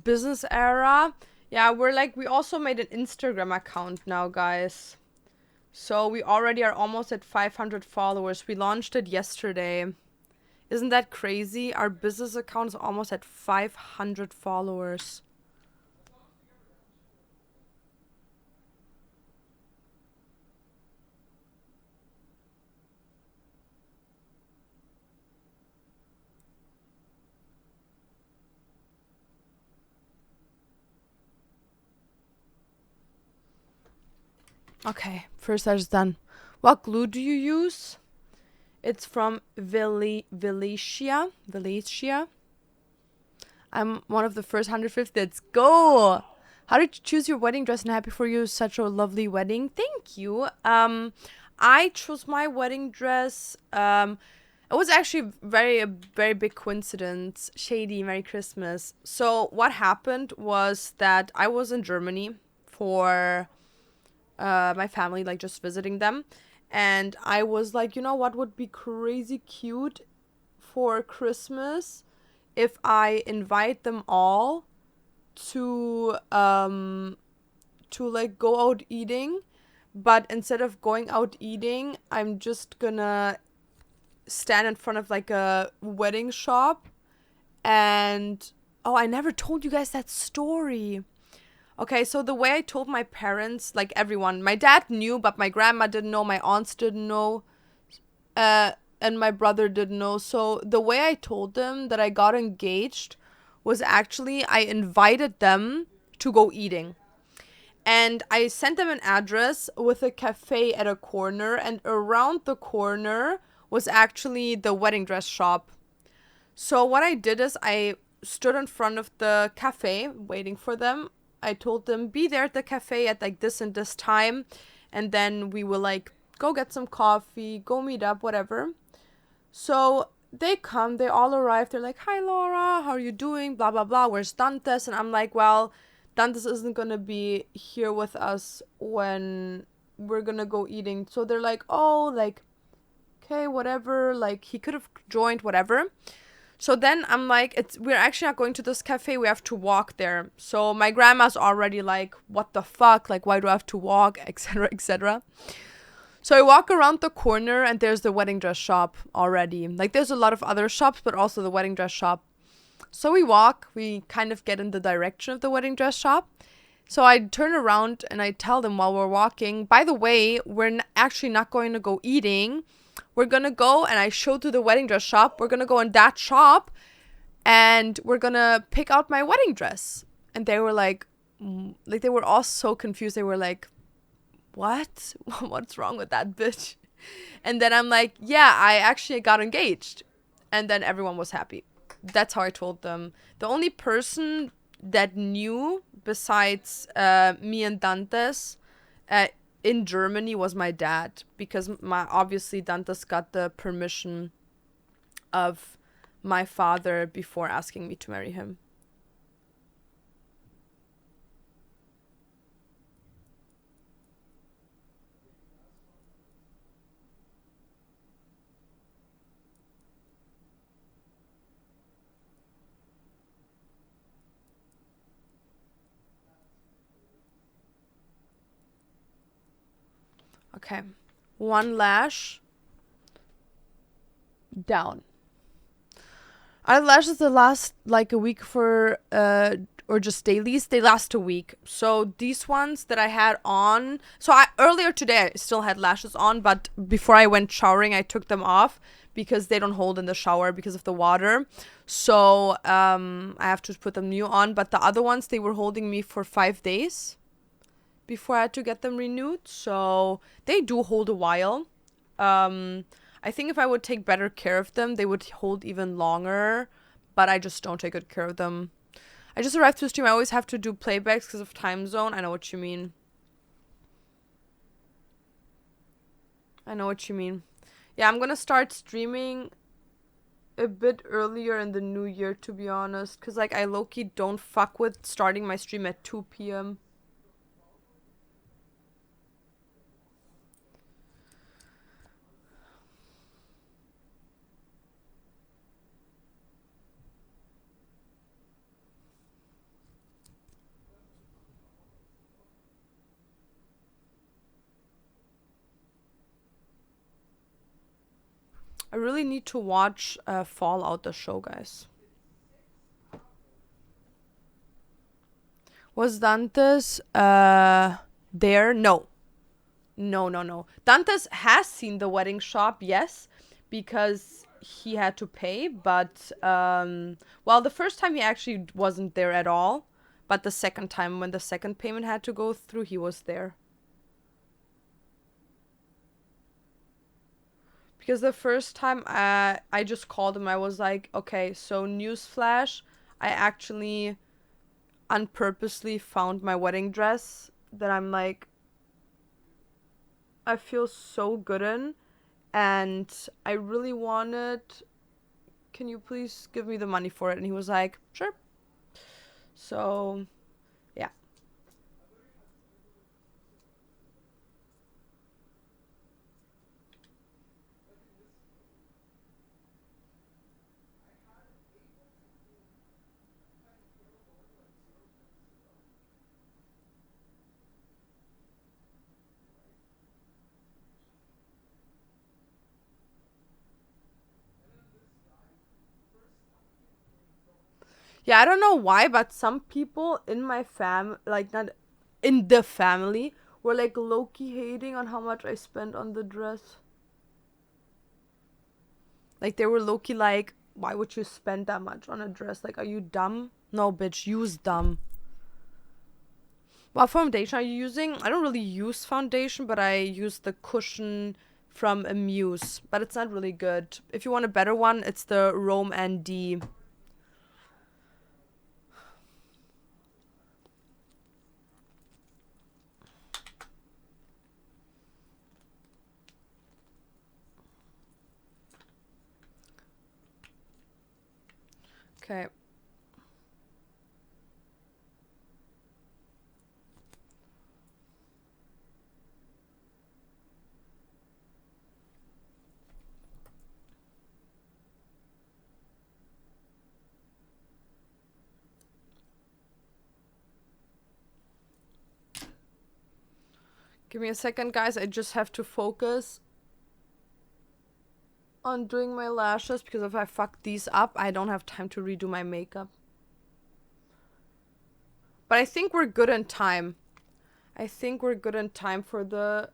S1: Business era. Yeah, we also made an Instagram account now, guys. So we already are almost at 500 followers. We launched it yesterday. Isn't that crazy? Our business account is almost at 500 followers. Okay, first that's done. What glue do you use? It's from Valencia. I'm one of the first 150. Let's go! How did you choose your wedding dress, and happy for you, such a lovely wedding. Thank you. I chose my wedding dress. It was actually a very big coincidence. Shady, Merry Christmas. So what happened was that I was in Germany for my family, like just visiting them. And I was like, you know what would be crazy cute for Christmas? If I invite them all to like go out eating, but instead of going out eating, I'm just gonna stand in front of like a wedding shop. And oh, I never told you guys that story. Okay, so the way I told my parents, like everyone, my dad knew, but my grandma didn't know, my aunts didn't know, and my brother didn't know. So the way I told them that I got engaged was actually I invited them to go eating. And I sent them an address with a cafe at a corner, and around the corner was actually the wedding dress shop. So what I did is I stood in front of the cafe waiting for them. I told them, be there at the cafe at like this and this time, and then we will like go get some coffee, go meet up, whatever. So they come, they all arrive, they're like, hi Laura, how are you doing, blah blah blah, where's Dantes? And I'm like, well, Dantes isn't gonna be here with us when we're gonna go eating. So they're like, oh, like, okay, whatever, like he could have joined, whatever. So then I'm like, we're actually not going to this cafe, we have to walk there. So my grandma's already like, what the fuck, like why do I have to walk, etc, etc. So I walk around the corner and there's the wedding dress shop already. Like there's a lot of other shops, but also the wedding dress shop. So we walk, we kind of get in the direction of the wedding dress shop. So I turn around and I tell them while we're walking, by the way, we're actually not going to go eating. We're going to go, and I show to the wedding dress shop, we're going to go in that shop and we're going to pick out my wedding dress. And they were like they were all so confused. They were like, what? What's wrong with that bitch? And then I'm like, yeah, I actually got engaged. And then everyone was happy. That's how I told them. The only person that knew besides me and Dantes, in Germany was my dad, because obviously Dantas got the permission of my father before asking me to marry him. Okay. One lash down. Eyelashes that last like a week for or just dailies, they last a week. So these ones that I had on, so earlier today I still had lashes on, but before I went showering I took them off because they don't hold in the shower because of the water. So I have to put them new on, but the other ones, they were holding me for 5 days before I had to get them renewed. So they do hold a while. I think if I would take better care of them, they would hold even longer, but I just don't take good care of them. I just arrived to stream. I always have to do playbacks because of time zone. I know what you mean. I know what you mean. Yeah, I'm gonna start streaming a bit earlier in the new year, to be honest, because like I low-key don't fuck with starting my stream at 2 p.m. I really need to watch Fallout, the show, guys. Was Dantes there? No. No. Dantes has seen the wedding shop, yes, because he had to pay, but well, the first time he actually wasn't there at all, but the second time when the second payment had to go through, he was there. Because the first time I just called him, I was like, okay, so newsflash, I actually unpurposely found my wedding dress that I'm like, I feel so good in, and I really wanted, can you please give me the money for it? And he was like, sure. So, yeah. Yeah, I don't know why, but some people in my like not in the family, were like low-key hating on how much I spent on the dress. Like they were low-key like, why would you spend that much on a dress? Like, are you dumb? No, bitch, use dumb. What foundation are you using? I don't really use foundation, but I use the cushion from Amuse, but it's not really good. If you want a better one, it's the Rome and D. Okay. Give me a second, guys. I just have to focus on doing my lashes, because if I fuck these up, I don't have time to redo my makeup. But I think we're good in time. I think we're good in time for the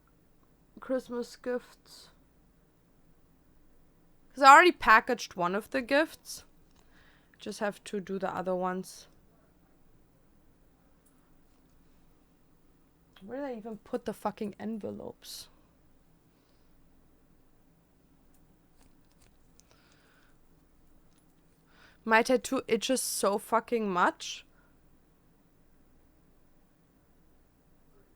S1: Christmas gifts. Because I already packaged one of the gifts. Just have to do the other ones. Where did I even put the fucking envelopes? My tattoo itches so fucking much.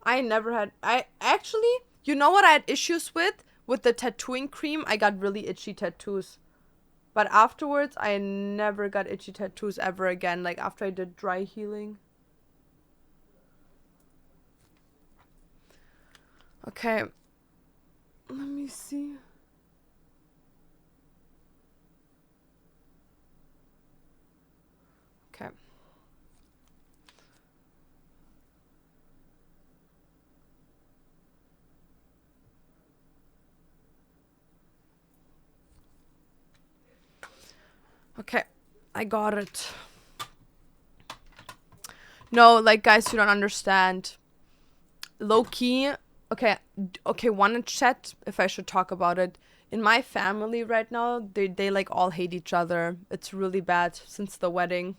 S1: I never had. I actually, you know what I had issues with? With the tattooing cream, I got really itchy tattoos. But afterwards, I never got itchy tattoos ever again. Like after I did dry healing. Okay. Let me see. Okay. Okay. I got it. No, like, guys, you don't understand. Low key. Okay, one in chat, if I should talk about it. In my family right now, they like all hate each other. It's really bad since the wedding.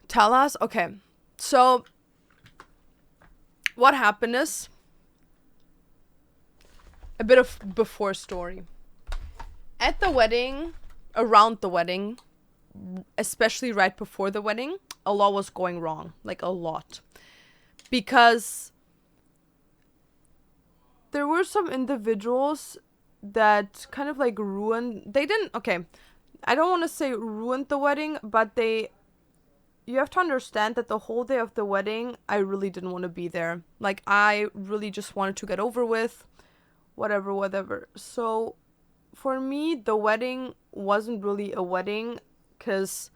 S1: Tell us? Okay. So, what happened is a bit of before story. At the wedding, around the wedding, especially right before the wedding, a lot was going wrong. Like, a lot. Because there were some individuals that kind of like ruined. They didn't. Okay. I don't want to say ruined the wedding, but they. You have to understand that the whole day of the wedding, I really didn't want to be there. Like, I really just wanted to get over with. Whatever. So, for me, the wedding wasn't really a wedding because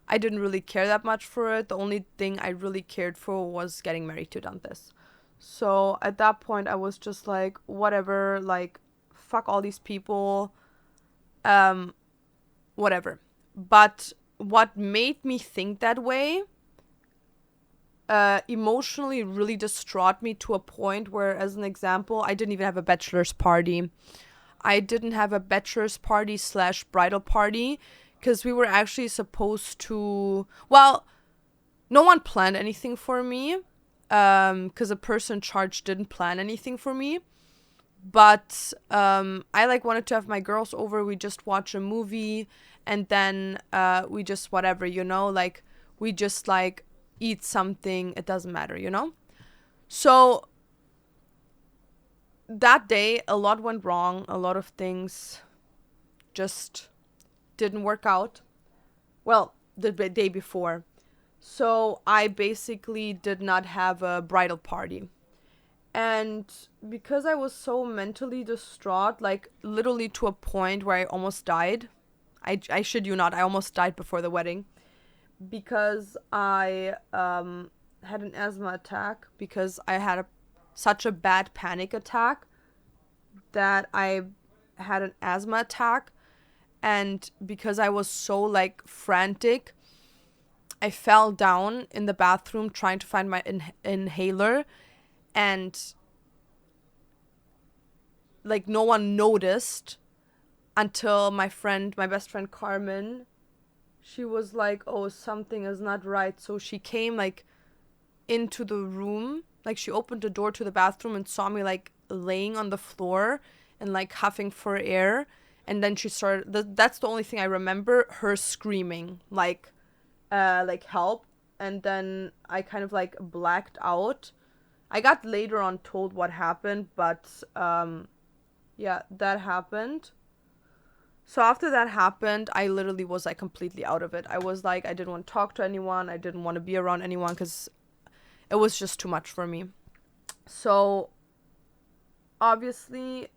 S1: I didn't really care that much for it. The only thing I really cared for was getting married to Dantes. So, at that point, I was just like, whatever, like, fuck all these people. Um, whatever. But what made me think that way emotionally really distraught me to a point where, as an example, I didn't even have a bachelor's party. I didn't have a bachelor's party slash bridal party because we were actually supposed to. Well, no one planned anything for me because the person in charge didn't plan anything for me. But I like wanted to have my girls over. We just watch a movie and then we just whatever, like we just like eat something. It doesn't matter. So that day, a lot went wrong. A lot of things just didn't work out. Well, the day before. So I basically did not have a bridal party. And because I was so mentally distraught, like literally to a point where I almost died. I shit you not, I almost died before the wedding. Because I had an asthma attack. Because I had such a bad panic attack that I had an asthma attack. And because I was so like frantic, I fell down in the bathroom trying to find my inhaler. And like no one noticed until my best friend Carmen, she was like, oh, something is not right. So she came like into the room, like she opened the door to the bathroom and saw me like laying on the floor and like huffing for air. And then she started, that's the only thing I remember, her screaming like help. And then I kind of like blacked out. I got later on told what happened, but yeah, that happened. So after that happened, I literally was like completely out of it. I was like, I didn't want to talk to anyone. I didn't want to be around anyone because it was just too much for me. So obviously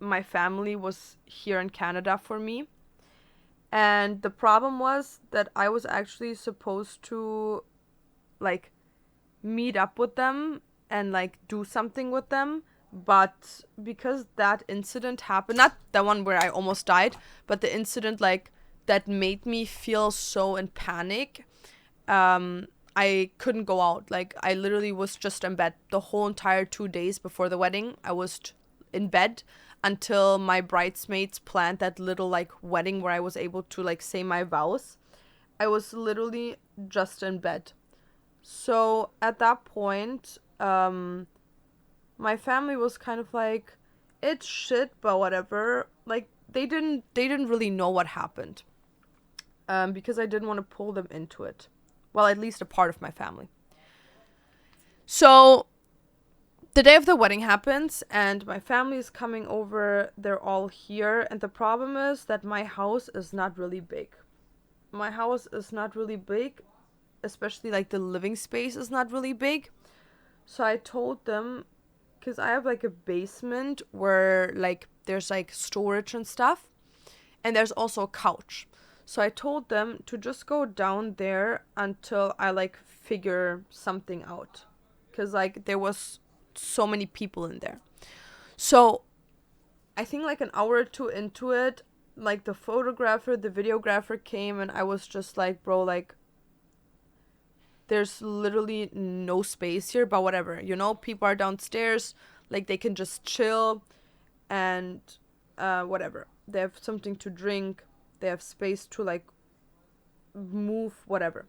S1: my family was here in Canada for me. And the problem was that I was actually supposed to like meet up with them and like do something with them. But because that incident happened, not the one where I almost died, but the incident like that made me feel so in panic, I couldn't go out. Like I literally was just in bed the whole entire 2 days before the wedding. I was in bed until my bridesmaids planned that little like wedding where I was able to like say my vows. I was literally just in bed. So at that point, my family was kind of like, it's shit, but whatever. Like they didn't really know what happened. Because I didn't want to pull them into it. Well, at least a part of my family. So the day of the wedding happens and my family is coming over. They're all here. And the problem is that my house is not really big. My house is not really big, especially like the living space is not really big. So I told them, because I have like a basement where like there's like storage and stuff. And there's also a couch. So I told them to just go down there until I like figure something out. Because like there was so many people in there. So I think like an hour or two into it, like the photographer, the videographer came and I was just like, bro, like there's literally no space here, but whatever, you know, people are downstairs, like they can just chill and whatever. They have something to drink, they have space to like move, whatever.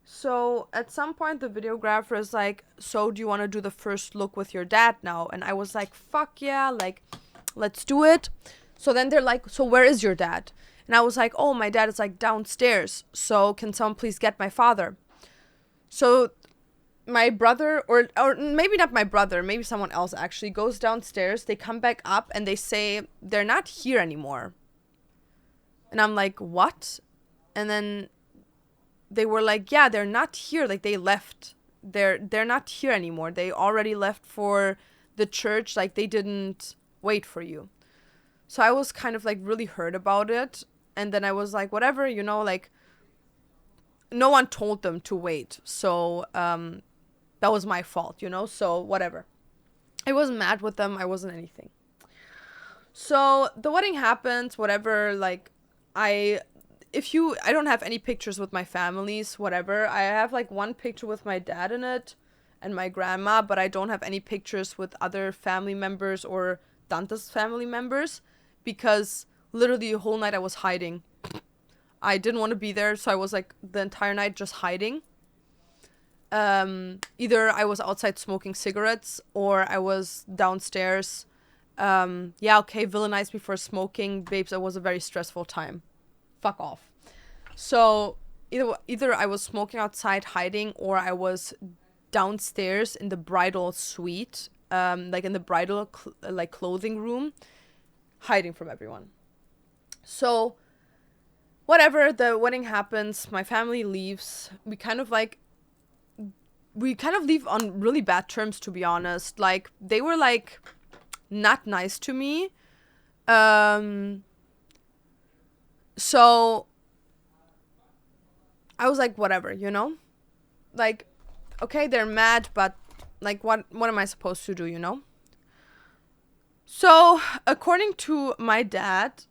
S1: So at some point the videographer is like, so do you want to do the first look with your dad now? And I was like, fuck yeah, like let's do it. So then they're like, so where is your dad? And I was like, oh, my dad is like downstairs, so can someone please get my father? So my brother, or maybe not my brother, maybe someone else actually goes downstairs. They come back up and they say they're not here anymore. And I'm like, what? And then they were like, yeah, they're not here. Like they left. They're not here anymore. They already left for the church. Like they didn't wait for you. So I was kind of like really hurt about it. And then I was like, whatever, you know, like no one told them to wait. So that was my fault, you know, so whatever. I wasn't mad with them. I wasn't anything. So the wedding happens, whatever, like I don't have any pictures with my families, whatever. I have like one picture with my dad in it and my grandma, but I don't have any pictures with other family members or Dante's family members because literally the whole night I was hiding. I didn't want to be there, so I was like the entire night just hiding. Either I was outside smoking cigarettes or I was downstairs. Yeah, okay, villainize me for smoking. Babes, it was a very stressful time. Fuck off. So either I was smoking outside hiding or I was downstairs in the bridal suite, like in the bridal like clothing room, hiding from everyone. So whatever, the wedding happens, my family leaves. We kind of leave on really bad terms, to be honest. Like they were like not nice to me. So I was like, whatever, you know? Like, okay, they're mad, but like what am I supposed to do, you know? So, according to my dad,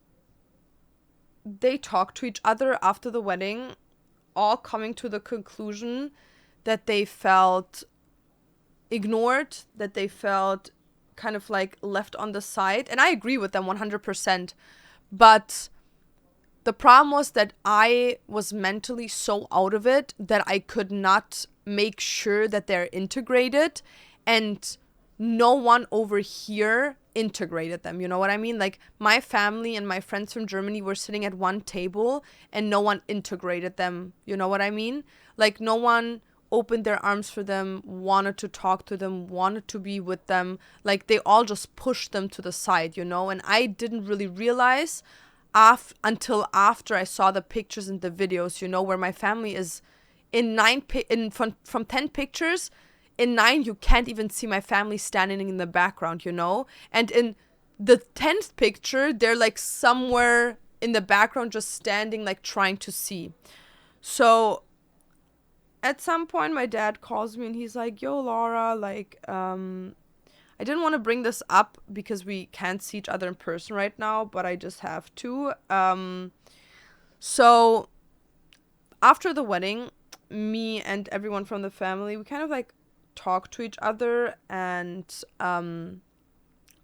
S1: they talked to each other after the wedding, all coming to the conclusion that they felt ignored, that they felt kind of like left on the side. And I agree with them 100%. But the problem was that I was mentally so out of it that I could not make sure that they're integrated, and no one over here integrated them. You know what I mean? Like my family and my friends from Germany were sitting at one table and no one integrated them. You know what I mean? Like no one opened their arms for them, wanted to talk to them, wanted to be with them. Like they all just pushed them to the side, you know? And I didn't really realize until after I saw the pictures and the videos, you know, where my family is in from 10 pictures, in 9 you can't even see my family standing in the background, you know? And in the 10th picture, they're like somewhere in the background just standing, like trying to see. So at some point my dad calls me and he's like, yo, Laura, like I didn't want to bring this up because we can't see each other in person right now, but I just have to. So after the wedding, me and everyone from the family, we kind of like talked to each other, and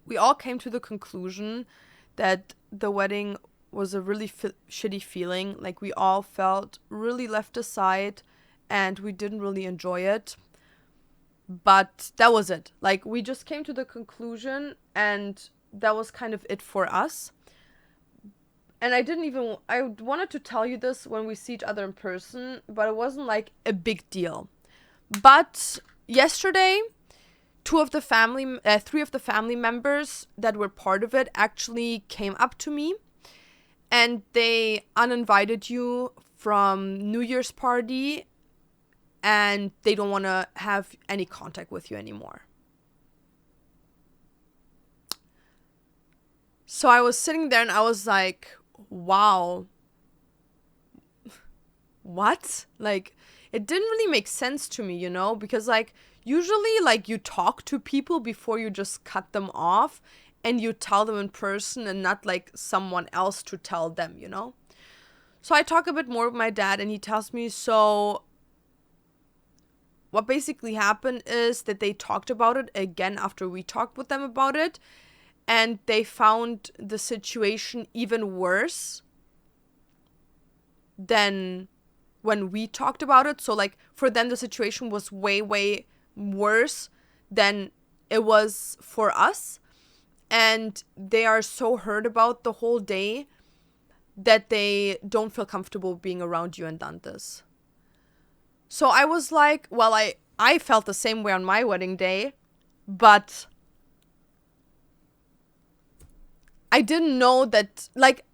S1: we all came to the conclusion that the wedding was a really shitty feeling. Like, we all felt really left aside and we didn't really enjoy it. But that was it. Like, we just came to the conclusion and that was kind of it for us. And I wanted to tell you this when we see each other in person, but it wasn't like a big deal. But yesterday, three of the family members that were part of it actually came up to me and they uninvited you from New Year's party and they don't want to have any contact with you anymore. So I was sitting there and I was like, wow, what? Like, it didn't really make sense to me, you know, because like usually like you talk to people before you just cut them off and you tell them in person and not like someone else to tell them, you know. So I talk a bit more with my dad and he tells me, so what basically happened is that they talked about it again after we talked with them about it. And they found the situation even worse than when we talked about it. So, like, for them, the situation was way, way worse than it was for us. And they are so hurt about the whole day that they don't feel comfortable being around you and done this. So I was like, well, I felt the same way on my wedding day, but I didn't know that, like,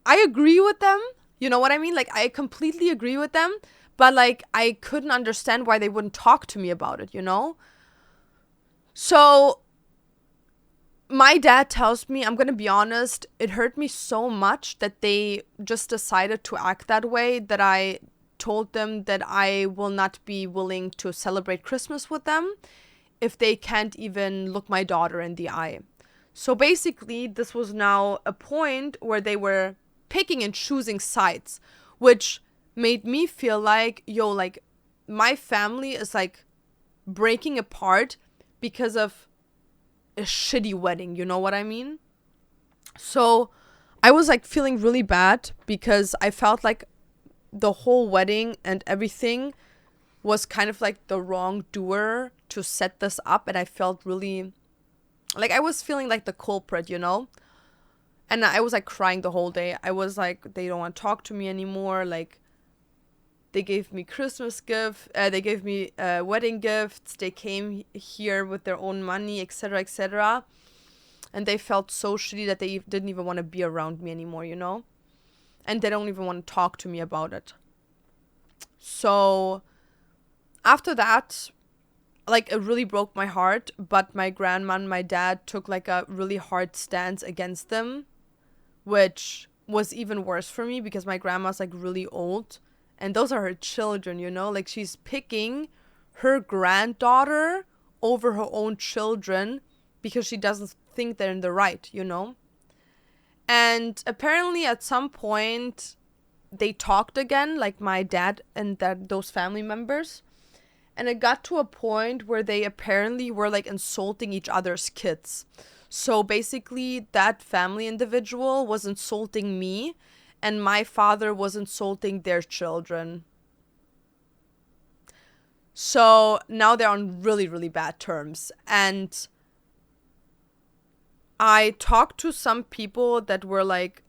S1: I agree with them. You know what I mean? Like, I completely agree with them. But, like, I couldn't understand why they wouldn't talk to me about it, you know? So, my dad tells me, I'm going to be honest, it hurt me so much that they just decided to act that way that I told them that I will not be willing to celebrate Christmas with them if they can't even look my daughter in the eye. So basically, this was now a point where they were picking and choosing sides, which made me feel like, yo, like, my family is, like, breaking apart because of a shitty wedding, you know what I mean? So I was, like, feeling really bad because I felt like the whole wedding and everything was kind of, like, the wrongdoer to set this up, and I felt really... like, I was feeling like the culprit, you know? And I was, like, crying the whole day. I was like, they don't want to talk to me anymore. Like, they gave me Christmas gifts. They gave me wedding gifts. They came here with their own money, etc., etc. And they felt so shitty that they didn't even want to be around me anymore, you know? And they don't even want to talk to me about it. So, after that... like, it really broke my heart, but my grandma and my dad took, like, a really hard stance against them, which was even worse for me because my grandma's, like, really old, and those are her children, you know? Like, she's picking her granddaughter over her own children because she doesn't think they're in the right, you know? And apparently at some point, they talked again, like, my dad and those family members. And it got to a point where they apparently were, like, insulting each other's kids. So basically, that family individual was insulting me, and my father was insulting their children. So now they're on really, really bad terms. And I talked to some people that were, like,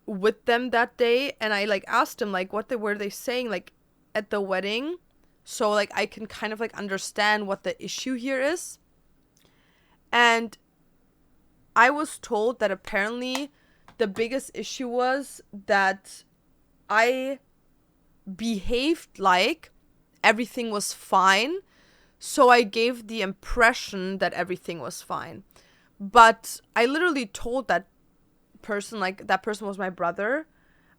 S1: with them that day, and I, like, asked them, like, what were they saying, like, at the wedding? So, like, I can kind of, like, understand what the issue here is. And I was told that apparently the biggest issue was that I behaved like everything was fine. So I gave the impression that everything was fine. But I literally told that person, like, that person was my brother.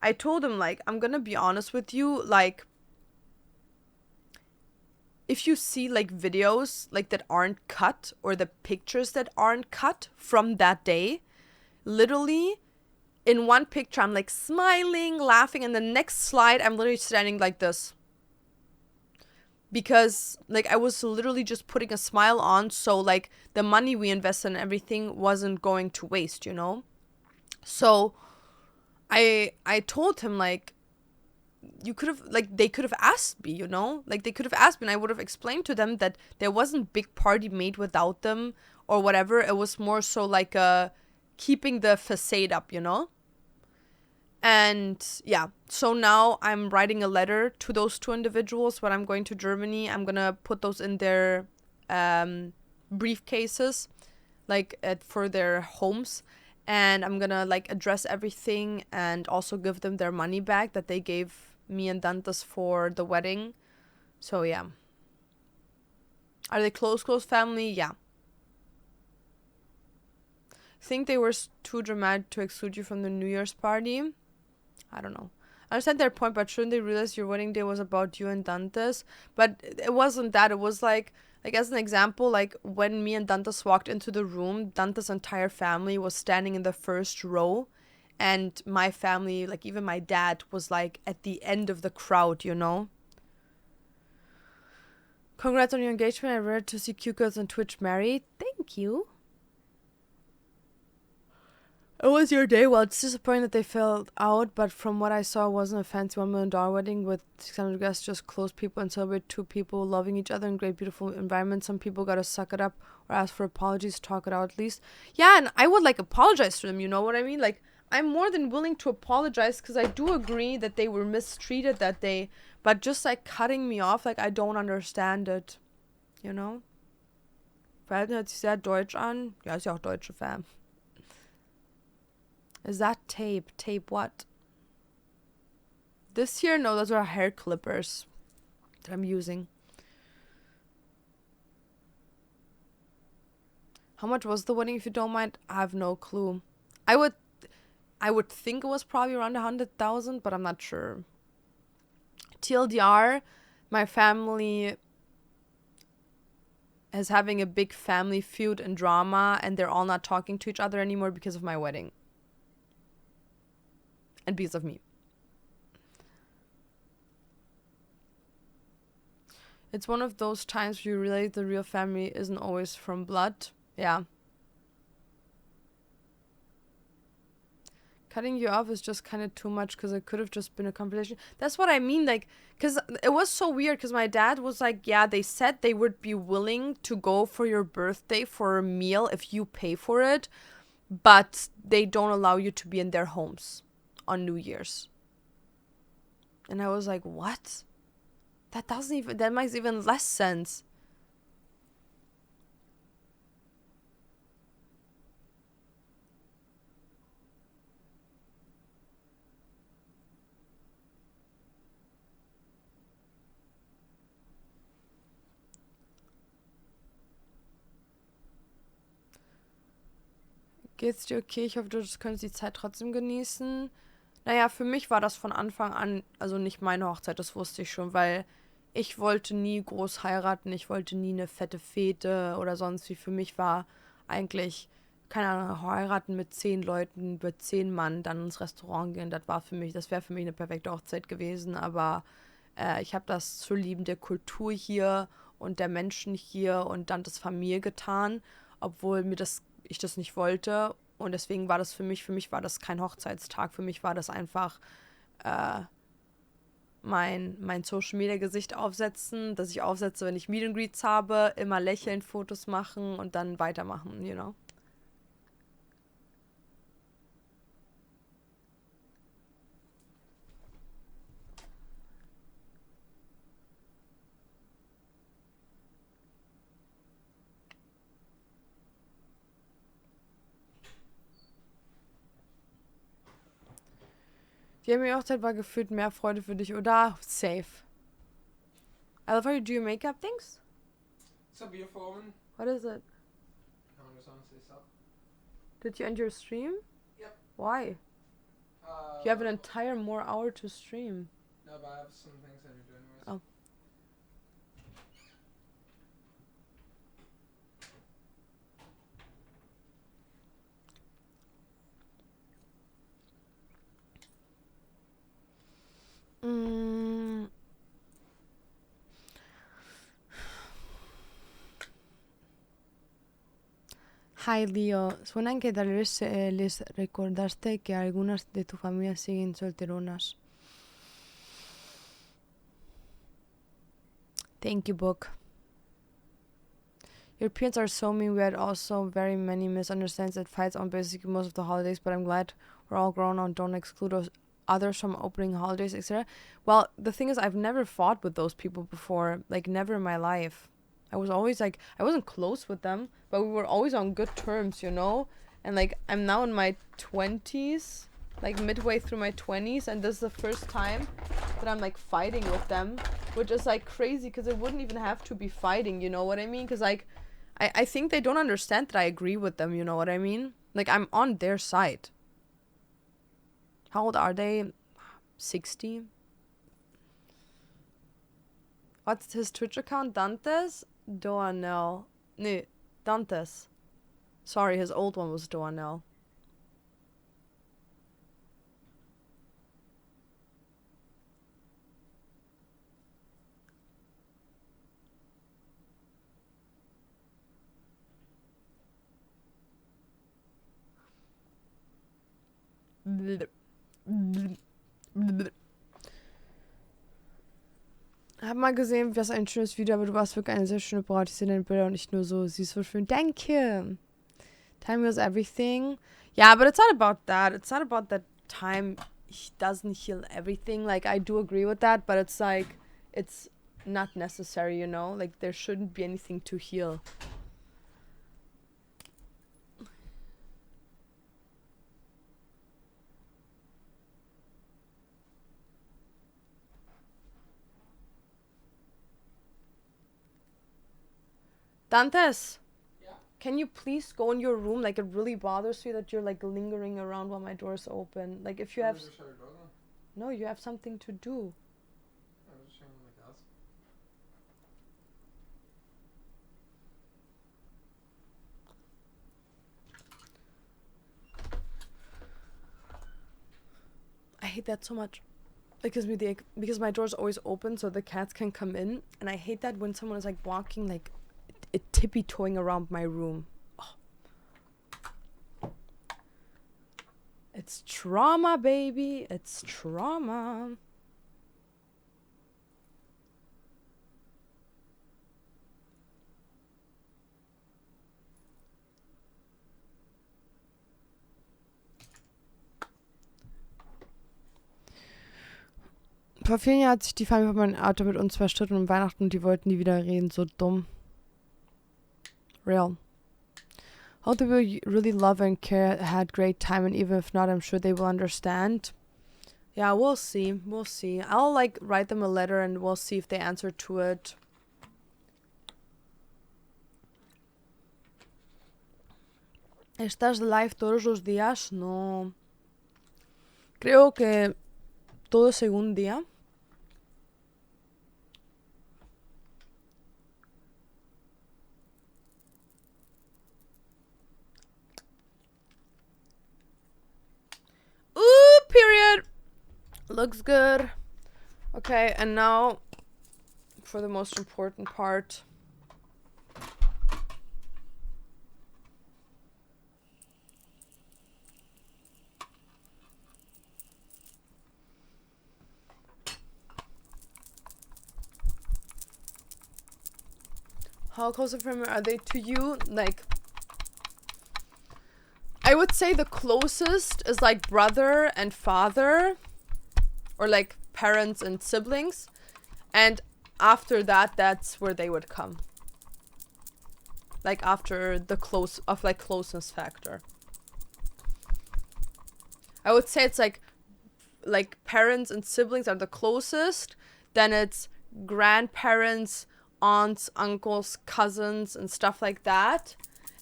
S1: I told him, like, I'm gonna be honest with you, like, if you see, like, videos, like, that aren't cut, or the pictures that aren't cut from that day, literally, in one picture, I'm, like, smiling, laughing, and the next slide, I'm literally standing like this. because like I was literally just putting a smile on, so like the money we invested and everything wasn't going to waste, you know? So I told him like, you could have, like, they could have asked me, you know? Like, they could have asked me and I would have explained to them that there wasn't big party made without them or whatever. It was more so like keeping the facade up, you know? And yeah, so now I'm writing a letter to those two individuals when I'm going to Germany. I'm gonna put those in their briefcases, like for their homes. And I'm gonna like address everything and also give them their money back that they gave me and Dantas for the wedding. So yeah. Are they close family? Yeah. Think they were too dramatic to exclude you from the New Year's party? I don't know. I understand their point, but shouldn't they realize your wedding day was about you and Dantes? But it wasn't that. It was like as an example, like when me and Dantes walked into the room, Dantes' entire family was standing in the first row, and my family, like even my dad, was like at the end of the crowd, you know? Congrats on your engagement. I read to see cute girls on Twitch married. Thank you. It was your day. Well, it's disappointing that they fell out, but from what I saw, it wasn't a fancy $1 million wedding with 600 guests, just close people and celebrate two people loving each other in great, beautiful environment. Some people gotta suck it up or ask for apologies, talk it out at least. Yeah, and I would like apologize to them, you know what I mean? Like, I'm more than willing to apologize because I do agree that they were mistreated that day, but just like cutting me off, like, I don't understand it, you know? Verhalten hört sich sehr deutsch an. Ja, ist ja auch deutsche Fan. Is that tape? Tape what? This here? No, those are hair clippers that I'm using. How much was the wedding, if you don't mind? I have no clue. I would think it was probably around 100,000, but I'm not sure. TLDR, my family is having a big family feud and drama, and they're all not talking to each other anymore because of my wedding. And because of me. It's one of those times where you realize the real family isn't always from blood. Yeah. Cutting you off is just kind of too much because it could have just been a conversation. That's what I mean, like, because it was so weird because my dad was like, yeah, they said they would be willing to go for your birthday for a meal if you pay for it, but they don't allow you to be in their homes on New Year's. And I was like, what? That makes even less sense. Geht's dir okay? Ich hoffe, du könntest die Zeit trotzdem genießen. Naja, für mich war das von Anfang an, also nicht meine Hochzeit, das wusste ich schon, weil ich wollte nie groß heiraten, ich wollte nie eine fette Fete oder sonst wie. Für mich war eigentlich, keine Ahnung, heiraten mit 10 Leuten, mit 10 Mann, dann ins Restaurant gehen, das wäre für mich eine perfekte Hochzeit gewesen, aber ich habe das zu lieben der Kultur hier und der Menschen hier und dann das Familie getan, obwohl ich das nicht wollte. Und deswegen war das für mich war das kein Hochzeitstag. Für mich war das einfach mein Social Media Gesicht aufsetzen, das ich aufsetze, wenn ich Meet and Greets habe, immer lächeln, Fotos machen und dann weitermachen, you know. Die Hochzeit war gefühlt mehr Freude für dich, oder? Safe. I love how you do your makeup things.
S2: It's a beautiful woman.
S1: What is it?
S2: I just want to say so.
S1: Did you end your stream?
S2: Yep.
S1: Why? You have an entire more hour to stream.
S2: No, but I have some things I need to do anyways.
S1: Oh. Hi Leo, suenan que tal vez les recordaste que algunas de tu familia siguen solteronas. Thank you, book. Your parents are so mean. We had also very many misunderstandings and fights on basically most of the holidays, but I'm glad we're all grown on. Don't exclude others from opening holidays, etc. Well, the thing is, I've never fought with those people before. Like, never in my life. I was always like, I wasn't close with them, but we were always on good terms, you know? And like, I'm now in my 20s, like midway through my 20s, and this is the first time that I'm like fighting with them, which is like crazy because it wouldn't even have to be fighting, you know what I mean? Because like, I think they don't understand that I agree with them, you know what I mean? Like, I'm on their side. How old are they? 60? What's his Twitch account? Dantes? Doanel. Nee, Dantes. Sorry, his old one was Doanel. Hab mal gesehen, was ein schönes Video, aber du warst wirklich eine sehr schöne Braut. Ich sehe deine Bilder und nicht nur so, sie ist so schön. Danke. Time heals everything. Yeah, but it's not about that. It's not about that time doesn't heal everything. Like, I do agree with that, but it's like, it's not necessary, you know? Like, there shouldn't be anything to heal. Dantes,
S2: Yeah.
S1: can you please go in your room? Like, it really bothers me that you're like lingering around while my door's open. Like, if you have...
S2: Just shut your door then.
S1: No, you have something to do.
S2: I was just showing my cats.
S1: I hate that so much. It gives me the... Because my door's always open so the cats can come in. And I hate that when someone is like walking like... tippy-toeing around my room. Oh. It's trauma, baby. It's trauma. Vor vielen Jahren hat sich die Familie von meinem Auto mit uns verstritten um Weihnachten und die wollten nie wieder reden. So dumm. Real. All the people you really love and care had great time, and even if not, I'm sure they will understand. Yeah, we'll see. We'll see. I'll like write them a letter and we'll see if they answer to it. ¿Estás live todos los días? No. Creo que todo segundo día. Ooh, period. Looks good. Okay, and now for the most important part. How close of family are they to you? Like, I would say the closest is like brother and father, or like parents and siblings, and after that, that's where they would come. Like after the closeness factor. I would say it's like parents and siblings are the closest, then it's grandparents, aunts, uncles, cousins, and stuff like that.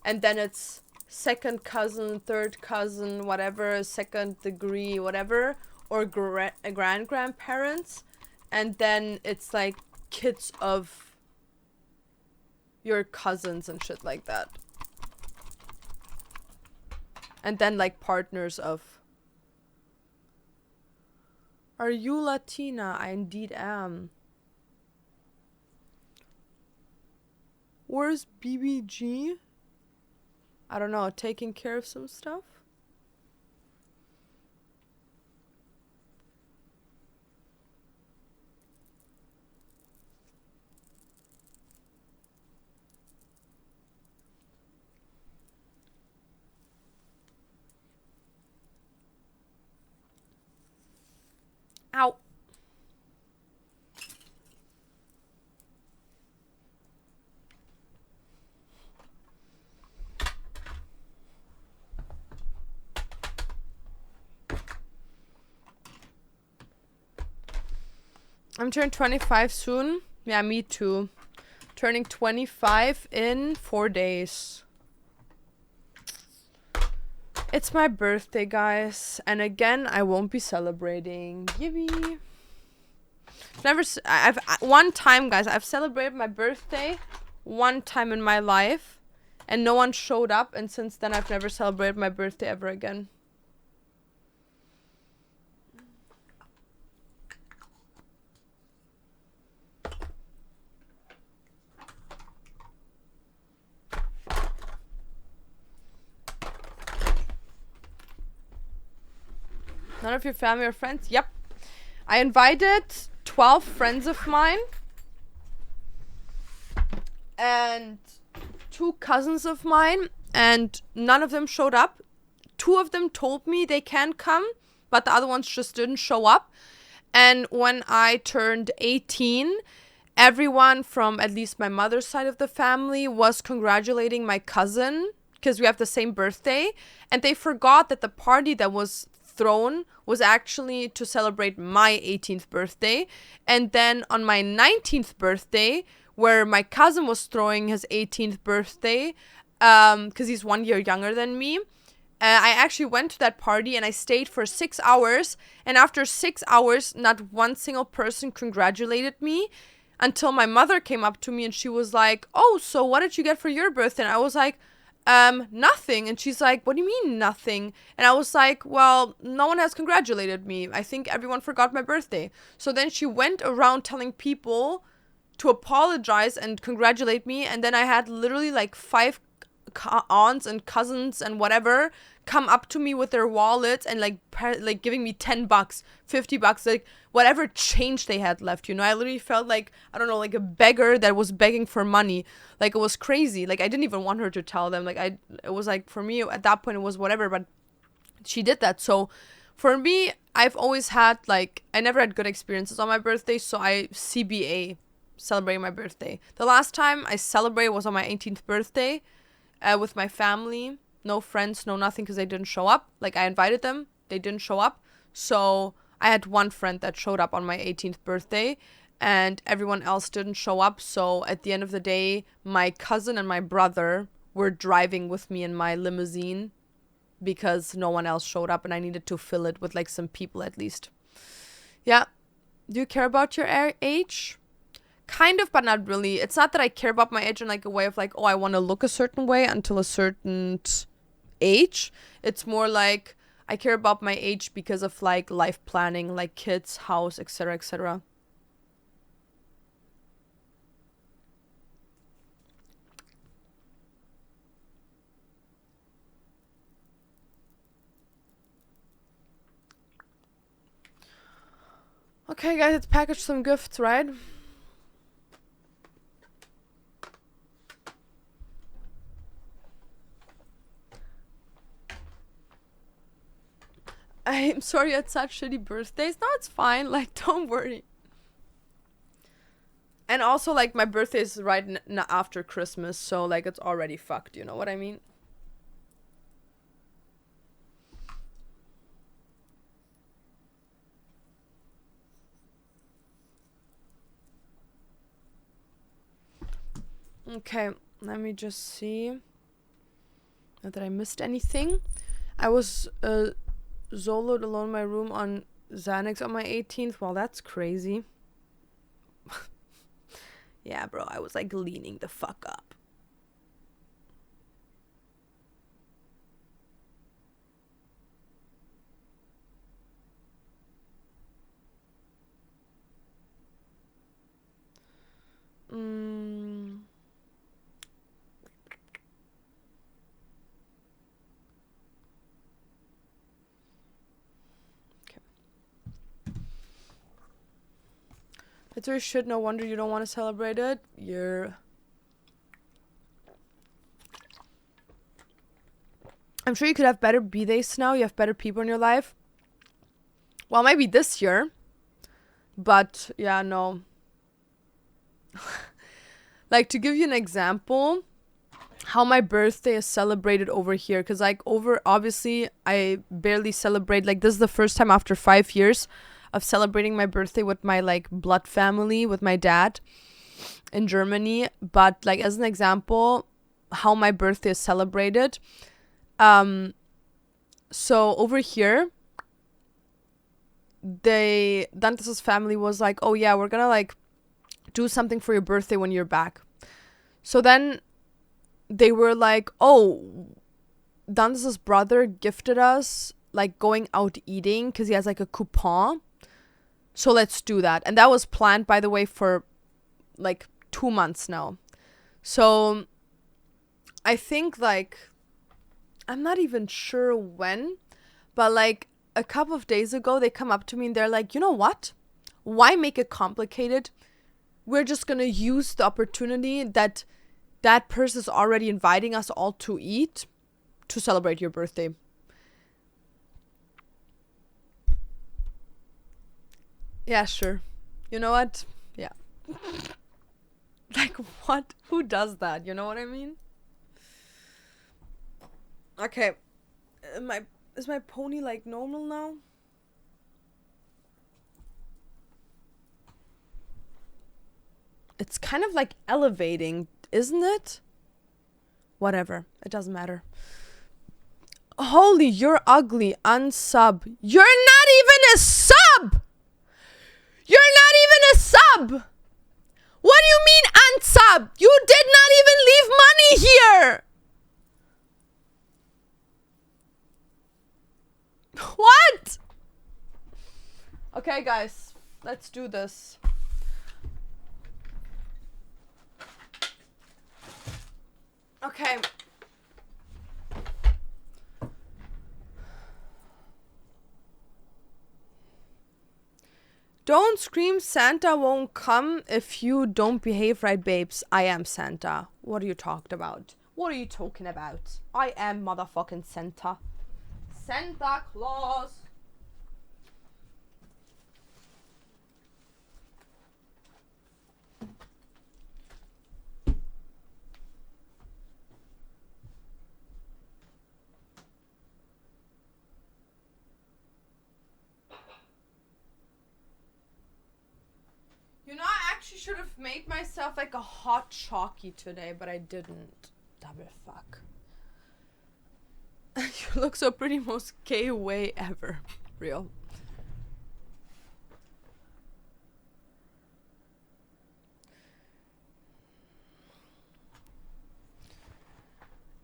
S1: And then it's second cousin, third cousin, whatever, second degree, whatever, or grandparents. And then it's like kids of your cousins and shit like that. And then like partners of... Are you Latina? I indeed am. Where's BBG? I don't know, taking care of some stuff. Ow. I'm turning 25 soon. Yeah, me too. Turning 25 in 4 days. It's my birthday, guys. And again, I won't be celebrating. Yippee. I've one time, guys, I've celebrated my birthday one time in my life. And no one showed up. And since then, I've never celebrated my birthday ever again. None of your family or friends? Yep. I invited 12 friends of mine. And 2 cousins of mine. And none of them showed up. 2 of them told me they can come. But the other ones just didn't show up. And when I turned 18, everyone from at least my mother's side of the family was congratulating my cousin. Because we have the same birthday. And they forgot that the party that was thrown was actually to celebrate my 18th birthday. And then on my 19th birthday, where my cousin was throwing his 18th birthday, because he's 1 year younger than me, I actually went to that party and I stayed for 6 hours. And after 6 hours, not one single person congratulated me until my mother came up to me and she was like, "Oh, so what did you get for your birthday?" And I was like, nothing. And she's like, "What do you mean nothing?" And I was like, "Well, no one has congratulated me. I think everyone forgot my birthday." So then she went around telling people to apologize and congratulate me. And then I had literally like 5 aunts and cousins and whatever come up to me with their wallets and like giving me $10, $50, like whatever change they had left, you know. I literally felt like, I don't know, like a beggar that was begging for money. Like, it was crazy. Like, I didn't even want her to tell them. Like, it was like, for me at that point it was whatever, but she did that. So for me, I've always had, like, I never had good experiences on my birthday, so I CBA celebrating my birthday. The last time I celebrated was on my 18th birthday with my family. No friends, no nothing, because they didn't show up. Like, I invited them, they didn't show up. So I had one friend that showed up on my 18th birthday and everyone else didn't show up. So at the end of the day, my cousin and my brother were driving with me in my limousine because no one else showed up and I needed to fill it with like some people at least. Yeah. Do you care about your age? Kind of, but not really. It's not that I care about my age in like a way of like, oh, I want to look a certain way until a certain age. It's more like I care about my age because of like life planning, like kids, house, etc., etc. Okay, guys, let's package some gifts, right? I'm sorry you had such shitty birthdays. No, it's fine. Like, don't worry. And also, like, my birthday is right after Christmas, so, like, it's already fucked. You know what I mean? Okay, let me just see. Not that I missed anything. I was soloed alone in my room on Xanax on my 18th. Well, that's crazy. Yeah, bro, I was like leaning the fuck up. It's very shit. No wonder you don't want to celebrate it. I'm sure you could have better B-days now. You have better people in your life. Well, maybe this year. But, yeah, no. Like, to give you an example, how my birthday is celebrated over here. Because, like, obviously, I barely celebrate. Like, this is the first time after 5 years of celebrating my birthday with my, like, blood family, with my dad in Germany. But, like, as an example, how my birthday is celebrated. So, over here, Dante's family was like, oh, yeah, we're gonna, like, do something for your birthday when you're back. So then they were like, oh, Dante's brother gifted us like going out eating because he has like a coupon. So let's do that. And that was planned, by the way, for like 2 months now. So I think like, I'm not even sure when, but like a couple of days ago, they come up to me and they're like, you know what? Why make it complicated? We're just going to use the opportunity that that person is already inviting us all to eat to celebrate your birthday. Yeah, sure. You know what? Yeah. Like, what? Who does that? You know what I mean? Okay. Is my pony, like, normal now? It's kind of like elevating, isn't it? Whatever. It doesn't matter. Holy, you're ugly. Unsub. You're not even a sub! You're not even a sub! What do you mean unsub? You did not even leave money here! What? Okay, guys. Let's do this. Okay. Don't scream Santa won't come if you don't behave right, babes. I am Santa. What are you talking about? What are you talking about? I am motherfucking Santa. Santa Claus. You know, I actually should have made myself like a hot chalky today, but I didn't. Double fuck. You look so pretty, most gay way ever. Real.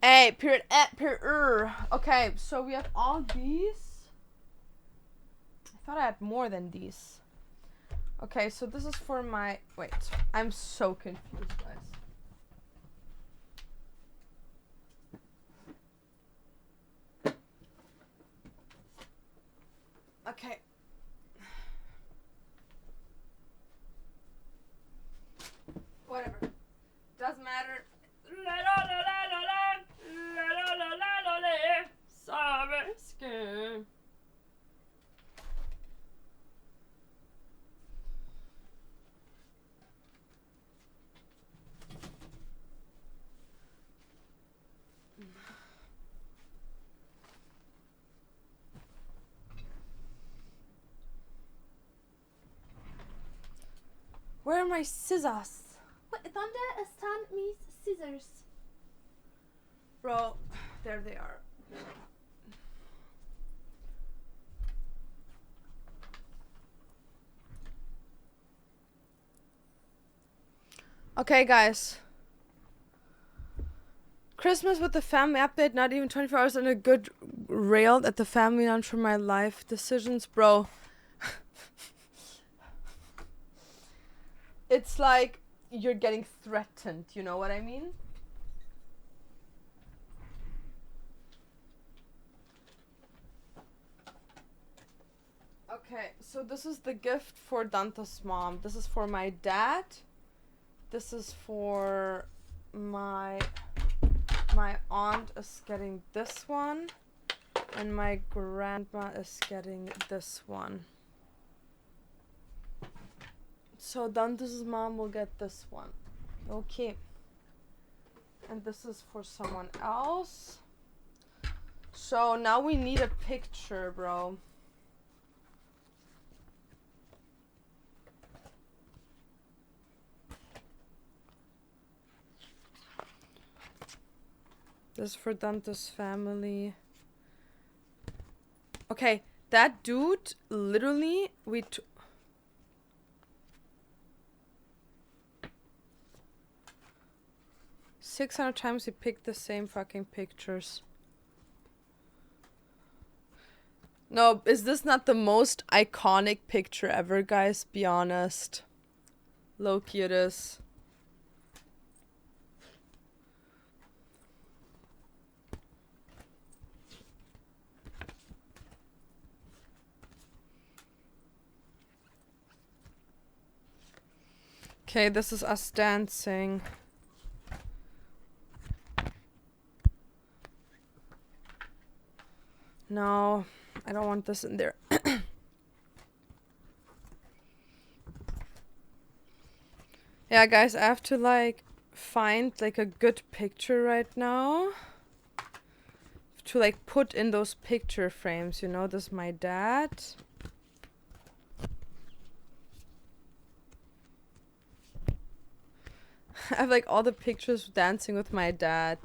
S1: A period at period. Okay, so we have all these. I thought I had more than these. Okay, so this is for my... Wait, I'm so confused, guys. Okay. Whatever. Doesn't matter. Where are my scissors?
S3: What? ¿Dónde están mis scissors?
S1: Bro, there they are. Okay, guys. Christmas with the family update, not even 24 hours and a good railed at the family lunch for my life decisions. Bro. It's like you're getting threatened, you know what I mean? Okay, so this is the gift for Dante's mom. This is for my dad. This is for my aunt is getting this one. And my grandma is getting this one. So Dante's mom will get this one. Okay. And this is for someone else. So now we need a picture, bro. This is for Dante's family. Okay, that dude, literally, 600 times he picked the same fucking pictures. No, is this not the most iconic picture ever, guys? Be honest. Low-key it is. Okay, this is us dancing. No, I don't want this in there. Yeah, guys, I have to like find like a good picture right now to like put in those picture frames, you know. This is my dad. I have like all the pictures dancing with my dad.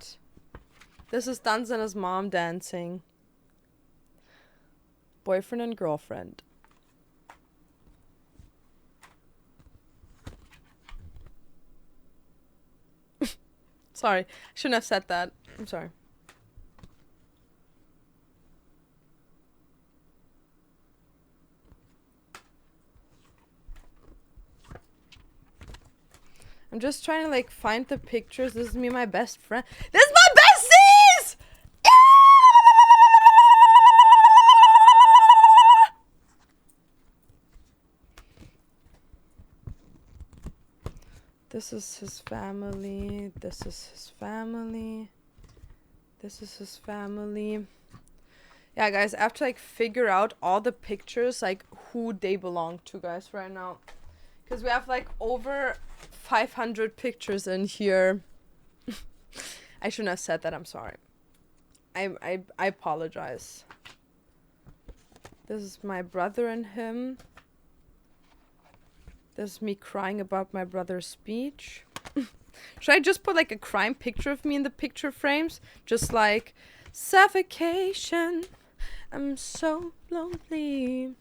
S1: This is Danz and his mom dancing. Boyfriend and girlfriend. Sorry, I shouldn't have said that. I'm sorry. I'm just trying to like find the pictures. This is me and my best friend. This is my besties! This is his family. This is his family. This is his family. Yeah, guys, I have to like figure out all the pictures, like who they belong to, guys, right now. Because we have like over 500 pictures in here. I shouldn't have said that. I'm sorry. I apologize. This is my brother and him. This is me crying about my brother's speech. Should I just put like a crime picture of me in the picture frames? Just like suffocation. I'm so lonely.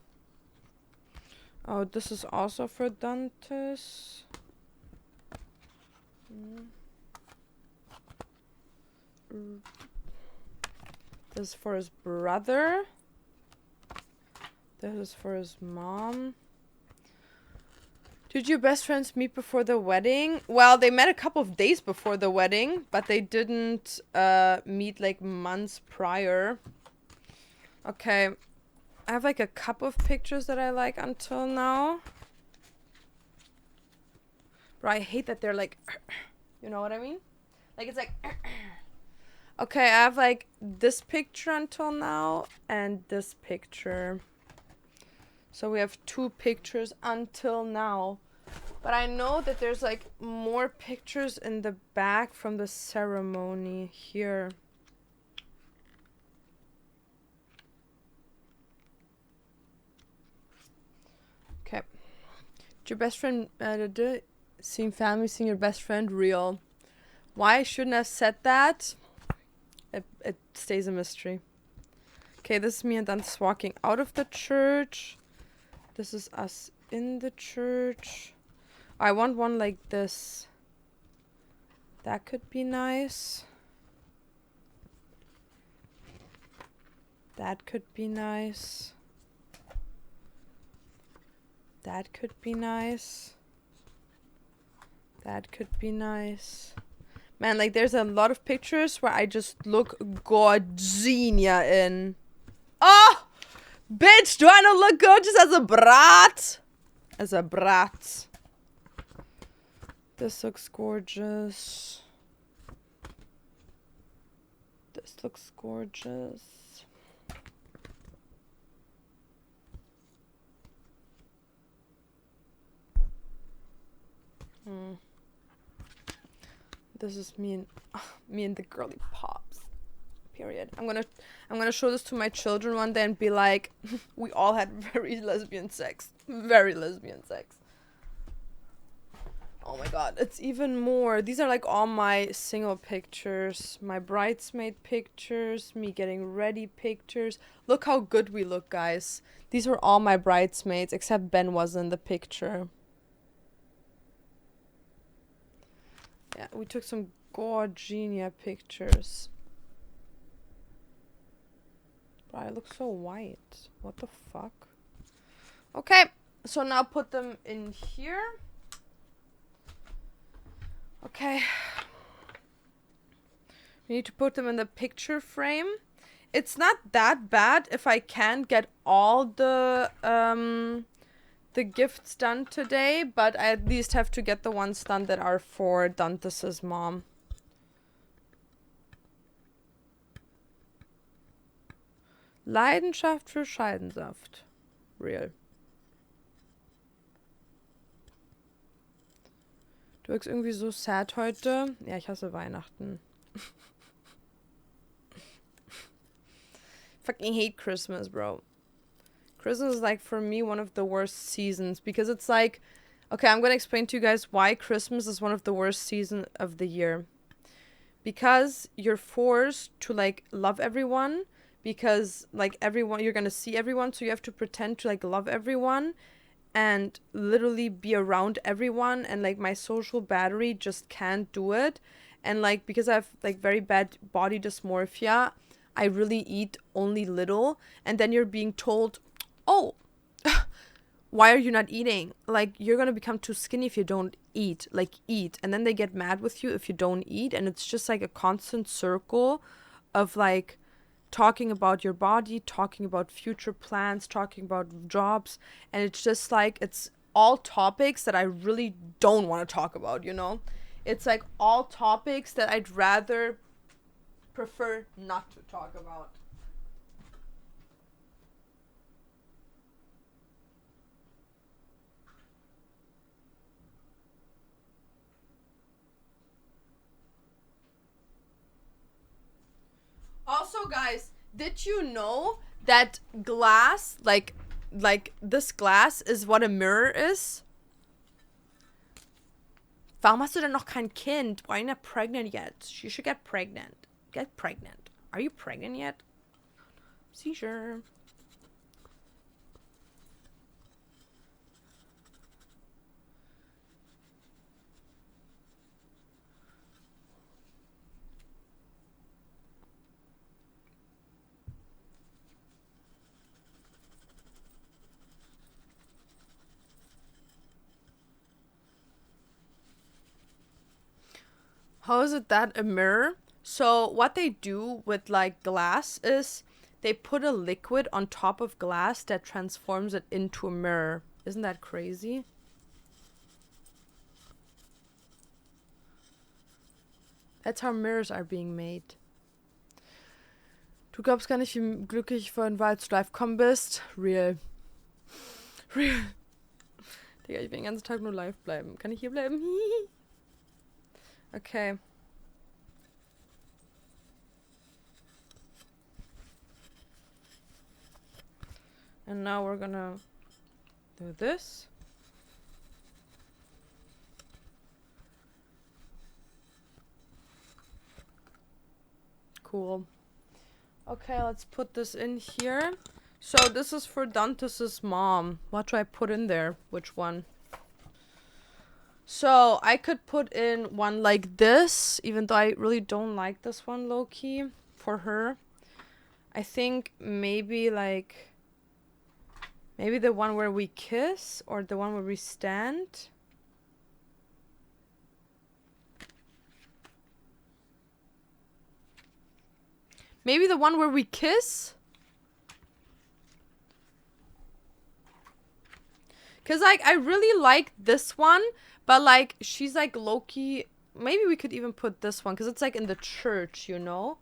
S1: Oh, this is also for Dantes. This is for his brother. This is for his mom. Did your best friends meet before the wedding? Well, they met a couple of days before the wedding, but they didn't meet like months prior. Okay. I have like a couple of pictures that I like until now. But I hate that they're like, you know what I mean? Like it's like, okay, I have like this picture until now and this picture. So we have 2 pictures until now. But I know that there's like more pictures in the back from the ceremony here. Okay. Your best friend, seeing family, seeing your best friend, real. Why I shouldn't have said that? It stays a mystery. Okay, this is me and Dantes walking out of the church. This is us in the church. I want one like this. That could be nice. That could be nice. That could be nice. That could be nice. Man, like there's a lot of pictures where I just look gorgenia in. Oh! Bitch, do I not look gorgeous as a brat? As a brat. This looks gorgeous. This looks gorgeous. This is me and the girly pops. Period. I'm gonna show this to my children one day and be like, we all had very lesbian sex. Very lesbian sex. Oh my god, it's even more. These are like all my single pictures. My bridesmaid pictures, me getting ready pictures. Look how good we look, guys. These were all my bridesmaids, except Ben was in the picture. Yeah, we took some gorgenia pictures. But I look so white. What the fuck? Okay, so now put them in here. Okay. We need to put them in the picture frame. It's not that bad if I can't get all the gifts done today, but I at least have to get the ones done that are for Dante's mom. Leidenschaft für Scheidensaft. Real. Du wirkst irgendwie so sad heute. Ja, ich hasse Weihnachten. Fucking hate Christmas, bro. Christmas is like for me one of the worst seasons because it's like, okay, I'm gonna explain to you guys why Christmas is one of the worst seasons of the year. Because you're forced to like love everyone, because like everyone, you're gonna see everyone, so you have to pretend to like love everyone and literally be around everyone, and like my social battery just can't do it. And like because I have like very bad body dysmorphia, I really eat only little, and then you're being told, oh, why are you not eating? Like, you're gonna become too skinny if you don't eat. Like, eat. And then they get mad with you if you don't eat. And it's just like a constant circle of like talking about your body, talking about future plans, talking about jobs. And it's just like, it's all topics that I really don't want to talk about, you know? It's like all topics that I'd rather prefer not to talk about. Also, guys, did you know that glass, like this glass is what a mirror is? Warum hast du denn noch kein Kind? Why are you not pregnant yet? You should get pregnant. Get pregnant. Are you pregnant yet? Seizure. How is it that a mirror? So what they do with like glass is they put a liquid on top of glass that transforms it into a mirror. Isn't that crazy? That's how mirrors are being made. Du glaubst gar nicht, wie glücklich ich vorhin war, als du live gekommen bist. Real. Real. Digga, ich will den ganzen Tag nur live bleiben. Kann ich hier bleiben? Okay. And now we're gonna do this. Cool. Okay, let's put this in here. So this is for Dante's mom. What do I put in there? Which one? So I could put in one like this, even though I really don't like this one low-key for her. I think maybe like, maybe the one where we kiss or the one where we stand. Maybe the one where we kiss. Cause like I really like this one, but like she's like low-key. Maybe we could even put this one, cause it's like in the church, you know.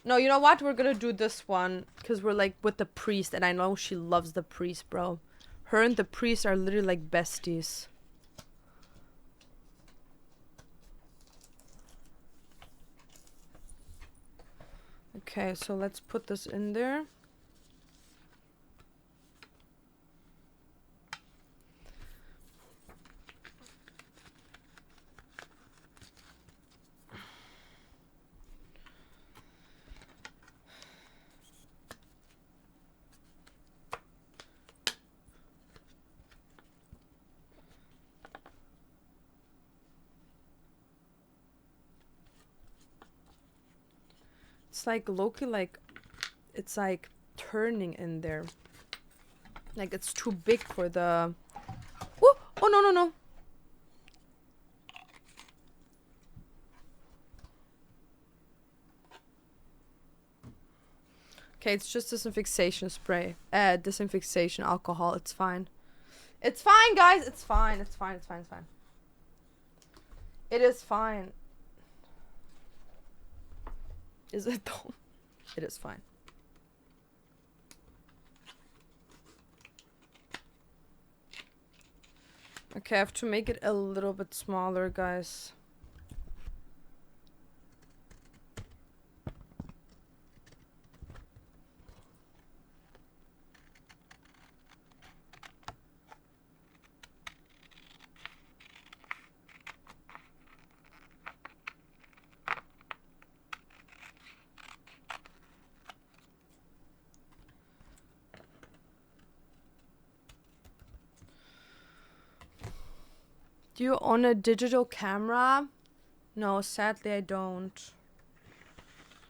S1: No, you know what? We're gonna do this one, cause we're like with the priest, and I know she loves the priest, bro. Her and the priest are literally like besties. Okay, so let's put this in there. It's like Loki, like it's like turning in there. Like it's too big for the. Oh, oh no, no, no. Okay, it's just disinfection spray. Disinfection alcohol. It's fine. It's fine, guys. It's fine. It's fine. It's fine. It's fine. It is fine. Is it though? It is fine. Okay, I have to make it a little bit smaller, guys. Do you own a digital camera? No, sadly I don't.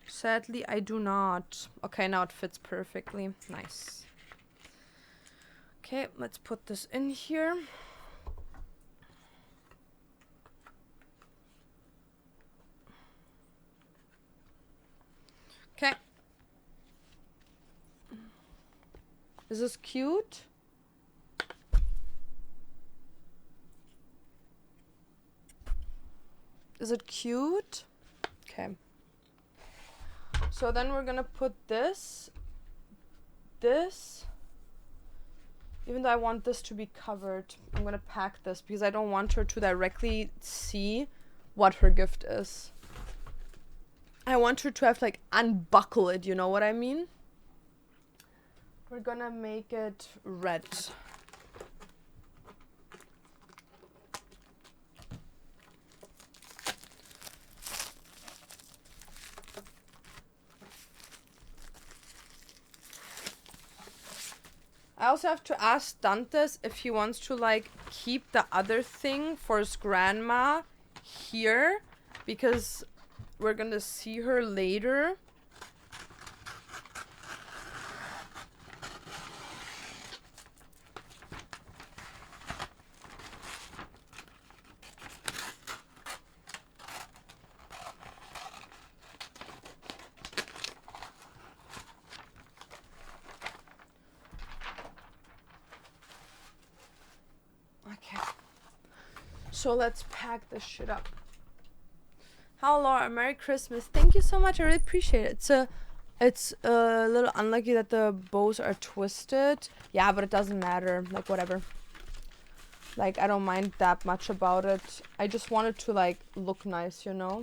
S1: Sadly I do not. Okay, now it fits perfectly. Nice. Okay, let's put this in here. Okay. Is this cute? Is it cute? Okay. So then we're gonna put this. Even though I want this to be covered, I'm gonna pack this because I don't want her to directly see what her gift is. I want her to have to like unbuckle it, you know what I mean? We're gonna make it red. I also have to ask Dantes if he wants to like keep the other thing for his grandma here, because we're gonna see her later. So let's pack this shit up. How, Laura? Merry Christmas. Thank you so much. I really appreciate it. It's a little unlucky that the bows are twisted. Yeah, but it doesn't matter. Like, whatever. Like, I don't mind that much about it. I just want it to, like, look nice, you know?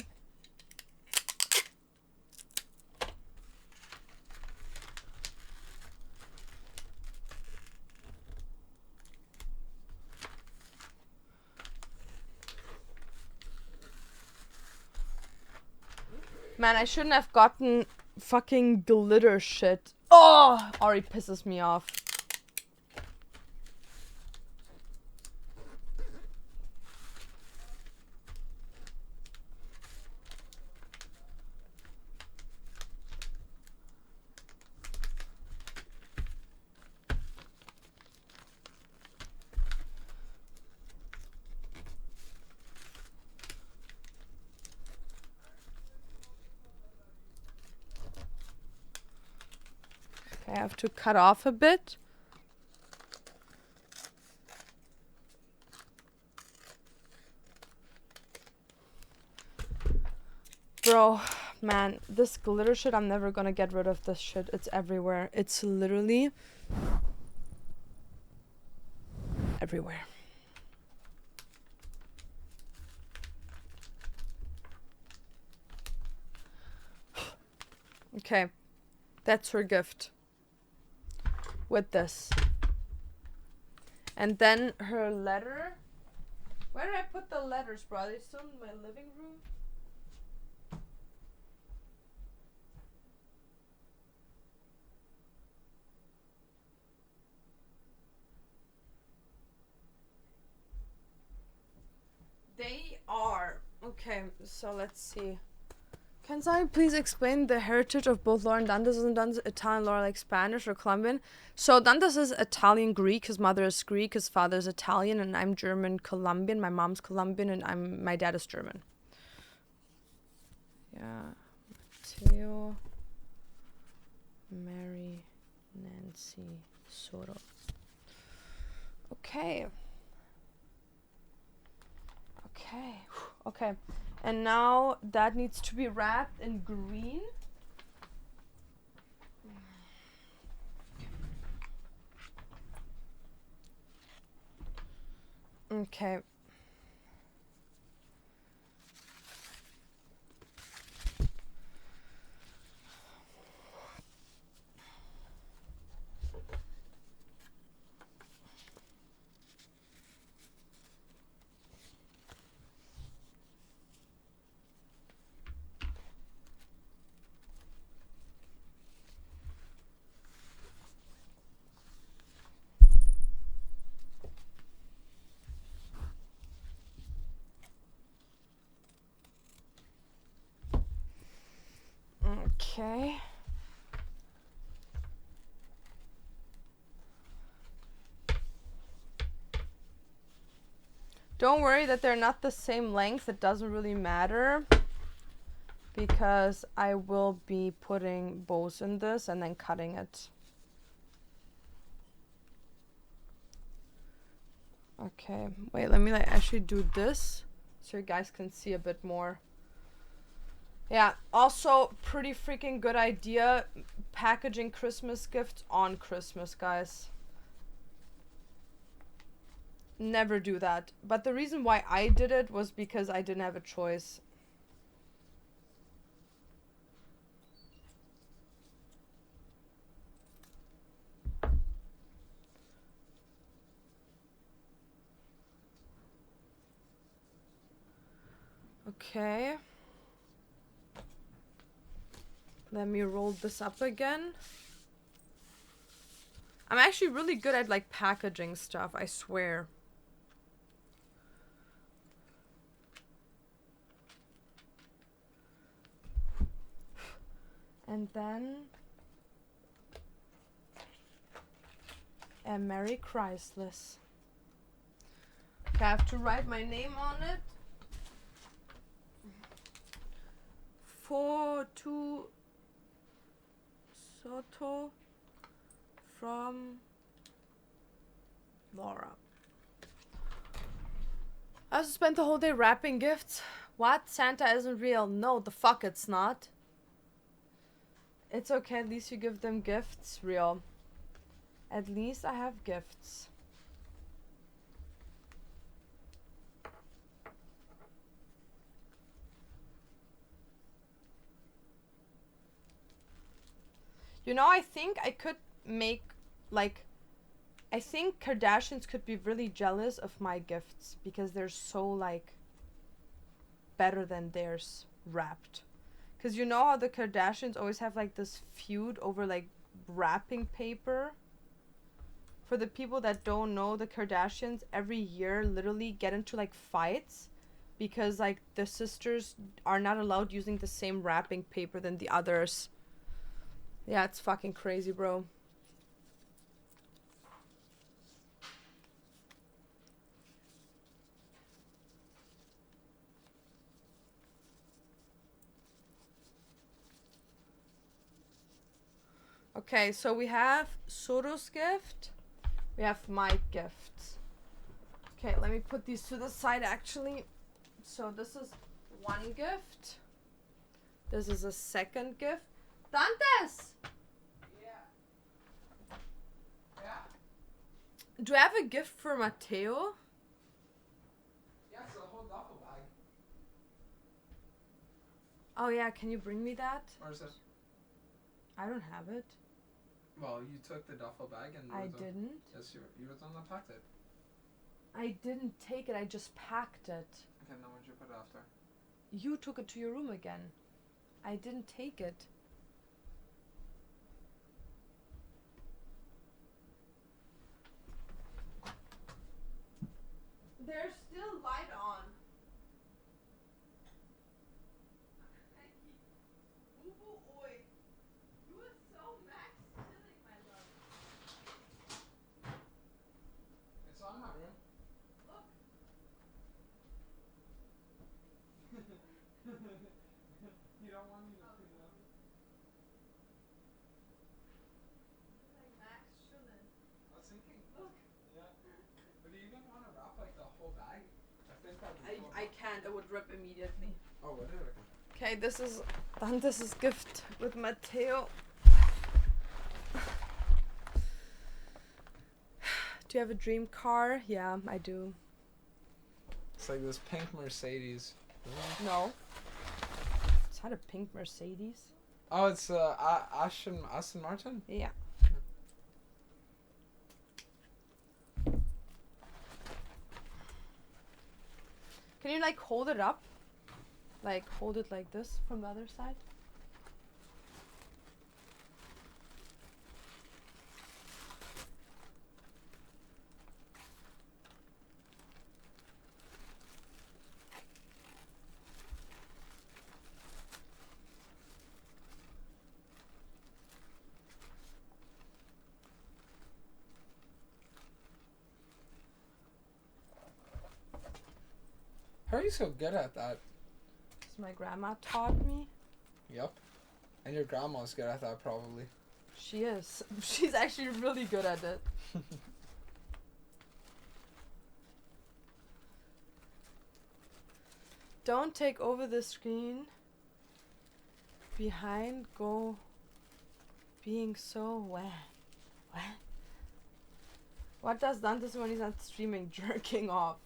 S1: Man, I shouldn't have gotten fucking glitter shit. Oh, already pisses me off. I have to cut off a bit. Bro, man, this glitter shit, I'm never gonna get rid of this shit. It's everywhere. It's literally everywhere. Okay, that's her gift. With this. And then her letter. Where did I put the letters, bro? Are they still in my living room? They are. Okay, so let's see. Can someone please explain the heritage of both Laura and Dantas? Isn't Dantas Italian, Laura like Spanish or Colombian? So Dantas is Italian Greek. His mother is Greek. His father is Italian, and I'm German Colombian. My mom's Colombian, and my dad is German. Yeah, Matteo, Mary, Nancy, Soto. Okay. Okay. Okay. And now that needs to be wrapped in green. Okay. Okay. Don't worry that they're not the same length. It doesn't really matter because I will be putting bows in this and then cutting it. Okay, wait, let me like actually do this so you guys can see a bit more. Yeah, also pretty freaking good idea packaging Christmas gifts on Christmas, guys. Never do that. But the reason why I did it was because I didn't have a choice. Okay. Let me roll this up again. I'm actually really good at like packaging stuff, I swear. And then a Merry Christmas. Okay, I have to write my name on it. For to Soto from Laura. I also spent the whole day wrapping gifts. What? Santa isn't real. No, the fuck it's not. It's okay, at least you give them gifts, real. At least I have gifts. You know, I think I could make, like, I think Kardashians could be really jealous of my gifts because they're so, like, better than theirs wrapped. Because you know how the Kardashians always have, like, this feud over, like, wrapping paper? For the people that don't know, the Kardashians every year literally get into, like, fights because, like, the sisters are not allowed using the same wrapping paper than the others. Yeah, it's fucking crazy, bro. Okay, so we have Soto's gift. We have my gift. Okay, let me put these to the side actually. So this is one gift. This is a second gift. Dantes!
S2: Yeah. Yeah.
S1: Do I have a gift for Matteo?
S2: Yeah, it's a whole duffel bag.
S1: Oh yeah, can you bring me that?
S2: Or is it?
S1: I don't have it.
S2: Well, you took the duffel bag and
S1: I didn't.
S2: Yes, you were the one that packed it.
S1: I didn't take it, I just packed it.
S2: Okay, now where'd you put it after?
S1: You took it to your room again. I didn't take it. There's still light on.
S2: It's on my room.
S1: Look.
S2: You don't want me to clean it up?
S1: Like Max Schillen.
S2: I was thinking.
S1: Look.
S2: Yeah. But do you even want to wrap like the whole bag? I think that'd be cool.
S1: I can't, it would rip immediately.
S2: Oh, would it?
S1: Okay,
S2: Okay.
S1: this is Dantes' gift with Matteo. Do you have a dream car? Yeah, I do.
S2: It's like this pink Mercedes.
S1: No. It's not a pink Mercedes.
S2: Oh, it's Aston Martin?
S1: Yeah. Can you like hold it up? Like hold it like this from the other side?
S2: How are you so good at that?
S1: Because my grandma taught me.
S2: Yep. And your grandma's good at that probably.
S1: She is. She's actually really good at it. Don't take over the screen. Behind go being so wet. What? What does Dantes when he's not streaming? Jerking off.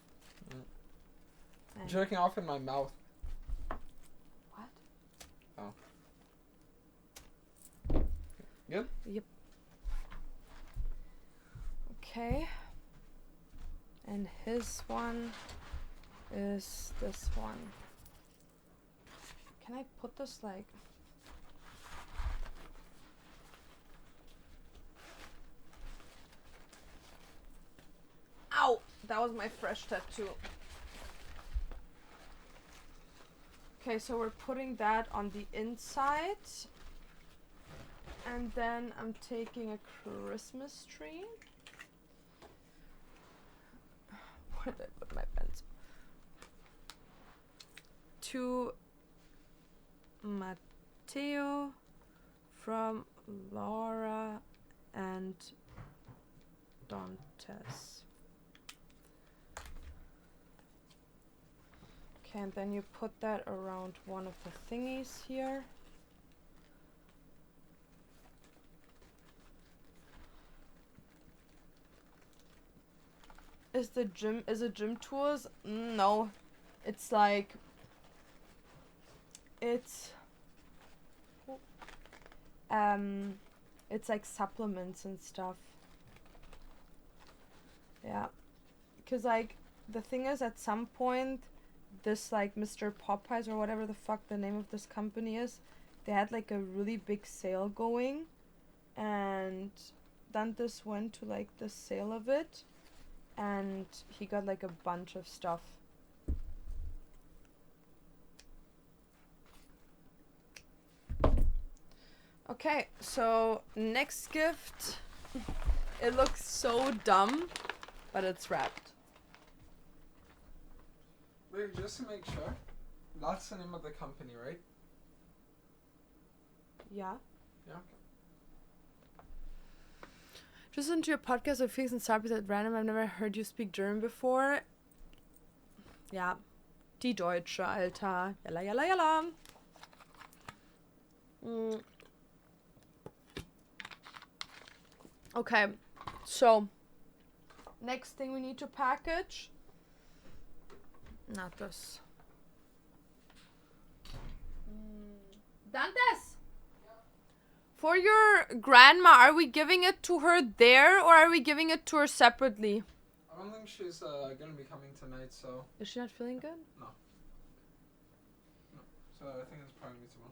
S1: And
S2: Jerking off in my mouth.
S1: what?
S2: Oh. Good?
S1: Yep. Okay. And his one is this one. Can I put this like... Ow! That was my fresh tattoo. Okay, so we're putting that on the inside. And then I'm taking a Christmas tree. Where did I put my pens? To Matteo from Laura and Dantes. Okay, and then you put that around one of the thingies here. Is it gym tools? No. It's like it's like supplements and stuff. Yeah. Cause like the thing is at some point this like Mr. Popeyes or whatever the fuck the name of this company is, they had like a really big sale going, and Dantes went to like the sale of it, and he got like a bunch of stuff. Okay, so next gift. It looks so dumb, but it's wrapped.
S2: Wait, just to make sure, that's the name of the company, right?
S1: Yeah.
S2: Yeah.
S1: Just listen to your podcast of Fix and Start at random. I've never heard you speak German before. Ja. Die Deutsche, Alter. Yalla, yalla, yalla. Mm. Okay, so next thing we need to package. Not this. Dantes! For your grandma, are we giving it to her there or are we giving it to her separately?
S2: I don't think she's gonna be coming tonight, so.
S1: Is she not feeling good?
S2: No. So I think it's probably tomorrow.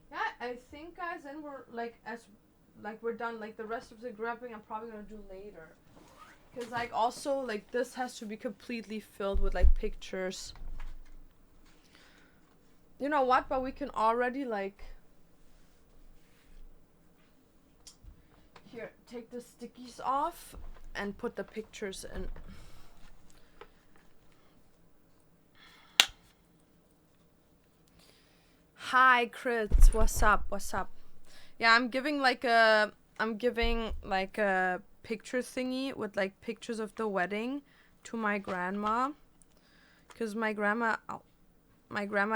S1: Yeah, I think guys, then we're we're done. Like the rest of the wrapping I'm probably gonna do later. Cause like also like this has to be completely filled with like pictures. You know what? But we can already like here take the stickies off and put the pictures in. Hi Chris, what's up? What's up? Yeah, I'm giving like a picture thingy with like pictures of the wedding to my grandma, cause my grandma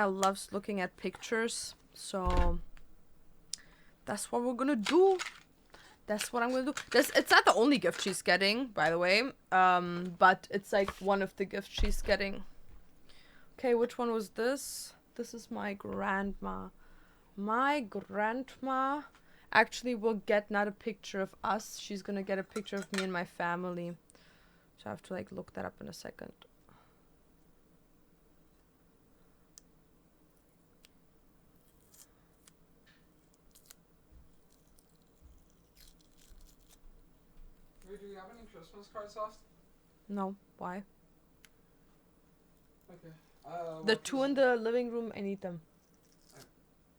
S1: loves looking at pictures, so that's what we're gonna do. That's what I'm gonna do. It's not the only gift she's getting, by the way, but it's like one of the gifts she's getting. Okay, which one was this? This is my grandma. My grandma actually will get not a picture of us. She's gonna get a picture of me and my family. So I have to like look that up in a second.
S2: Wait, do you have any Christmas cards left?
S1: No, why?
S2: Okay.
S1: The two in the living room, I need them.
S2: Okay.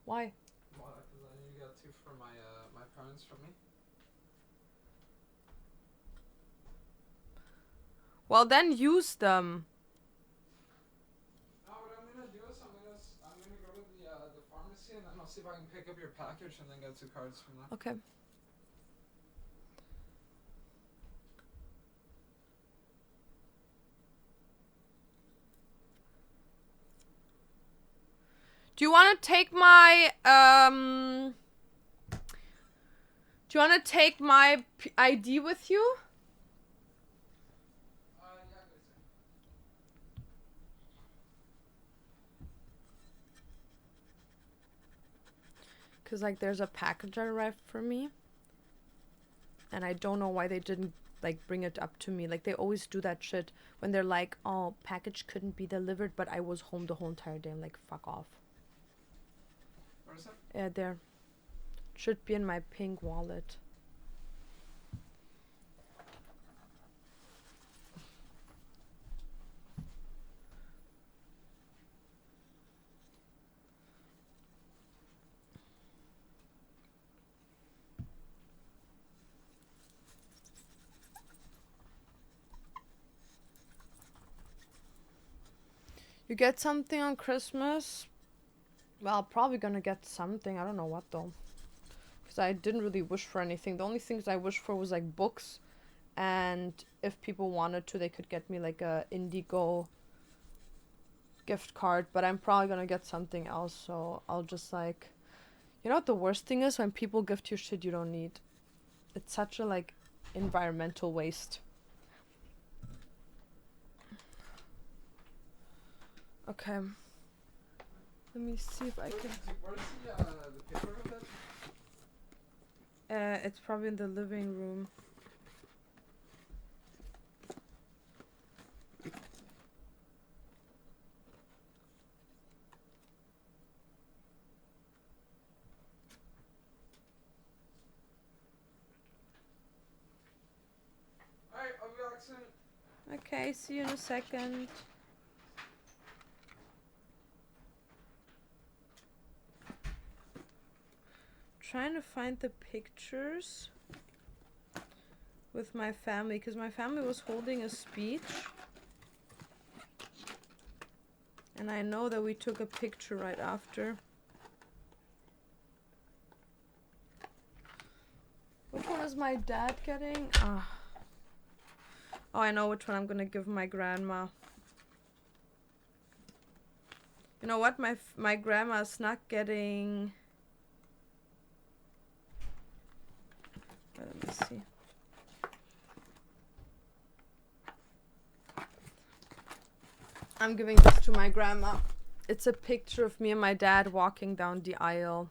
S1: Why?
S2: Well, because I need to get 2 for my parents from me.
S1: Well, then use them.
S2: No, what I'm gonna do is I'm gonna go to the pharmacy and then I'll see if I can pick up your package and then get 2 cards from them.
S1: Okay. Do you want to take my ID with you?
S2: Yeah, good.
S1: Cause like there's a package that arrived for me, and I don't know why they didn't like bring it up to me. Like they always do that shit when they're like, "Oh, package couldn't be delivered," but I was home the whole entire day. I'm like, fuck off.
S2: Where is it?
S1: Yeah, there. Should be in my pink wallet. You get something on Christmas? Well, probably gonna get something. I don't know what though. Because I didn't really wish for anything. The only things I wished for was like books. And if people wanted to, they could get me like a Indigo gift card. But I'm probably gonna get something else. So I'll just like... You know what the worst thing is? When people gift you shit you don't need. It's such a like environmental waste. Okay. Let me see if I can...
S2: Where's the paper of it?
S1: It's probably in the living room.
S2: Alright, I'll be back soon.
S1: Okay, see you in a second. Trying to find the pictures with my family because my family was holding a speech and I know that we took a picture right after. Which one is my dad getting? Oh, I know which one I'm gonna give my grandma. You know what? My grandma's not getting... Let me see. I'm giving this to my grandma. It's a picture of me and my dad walking down the aisle.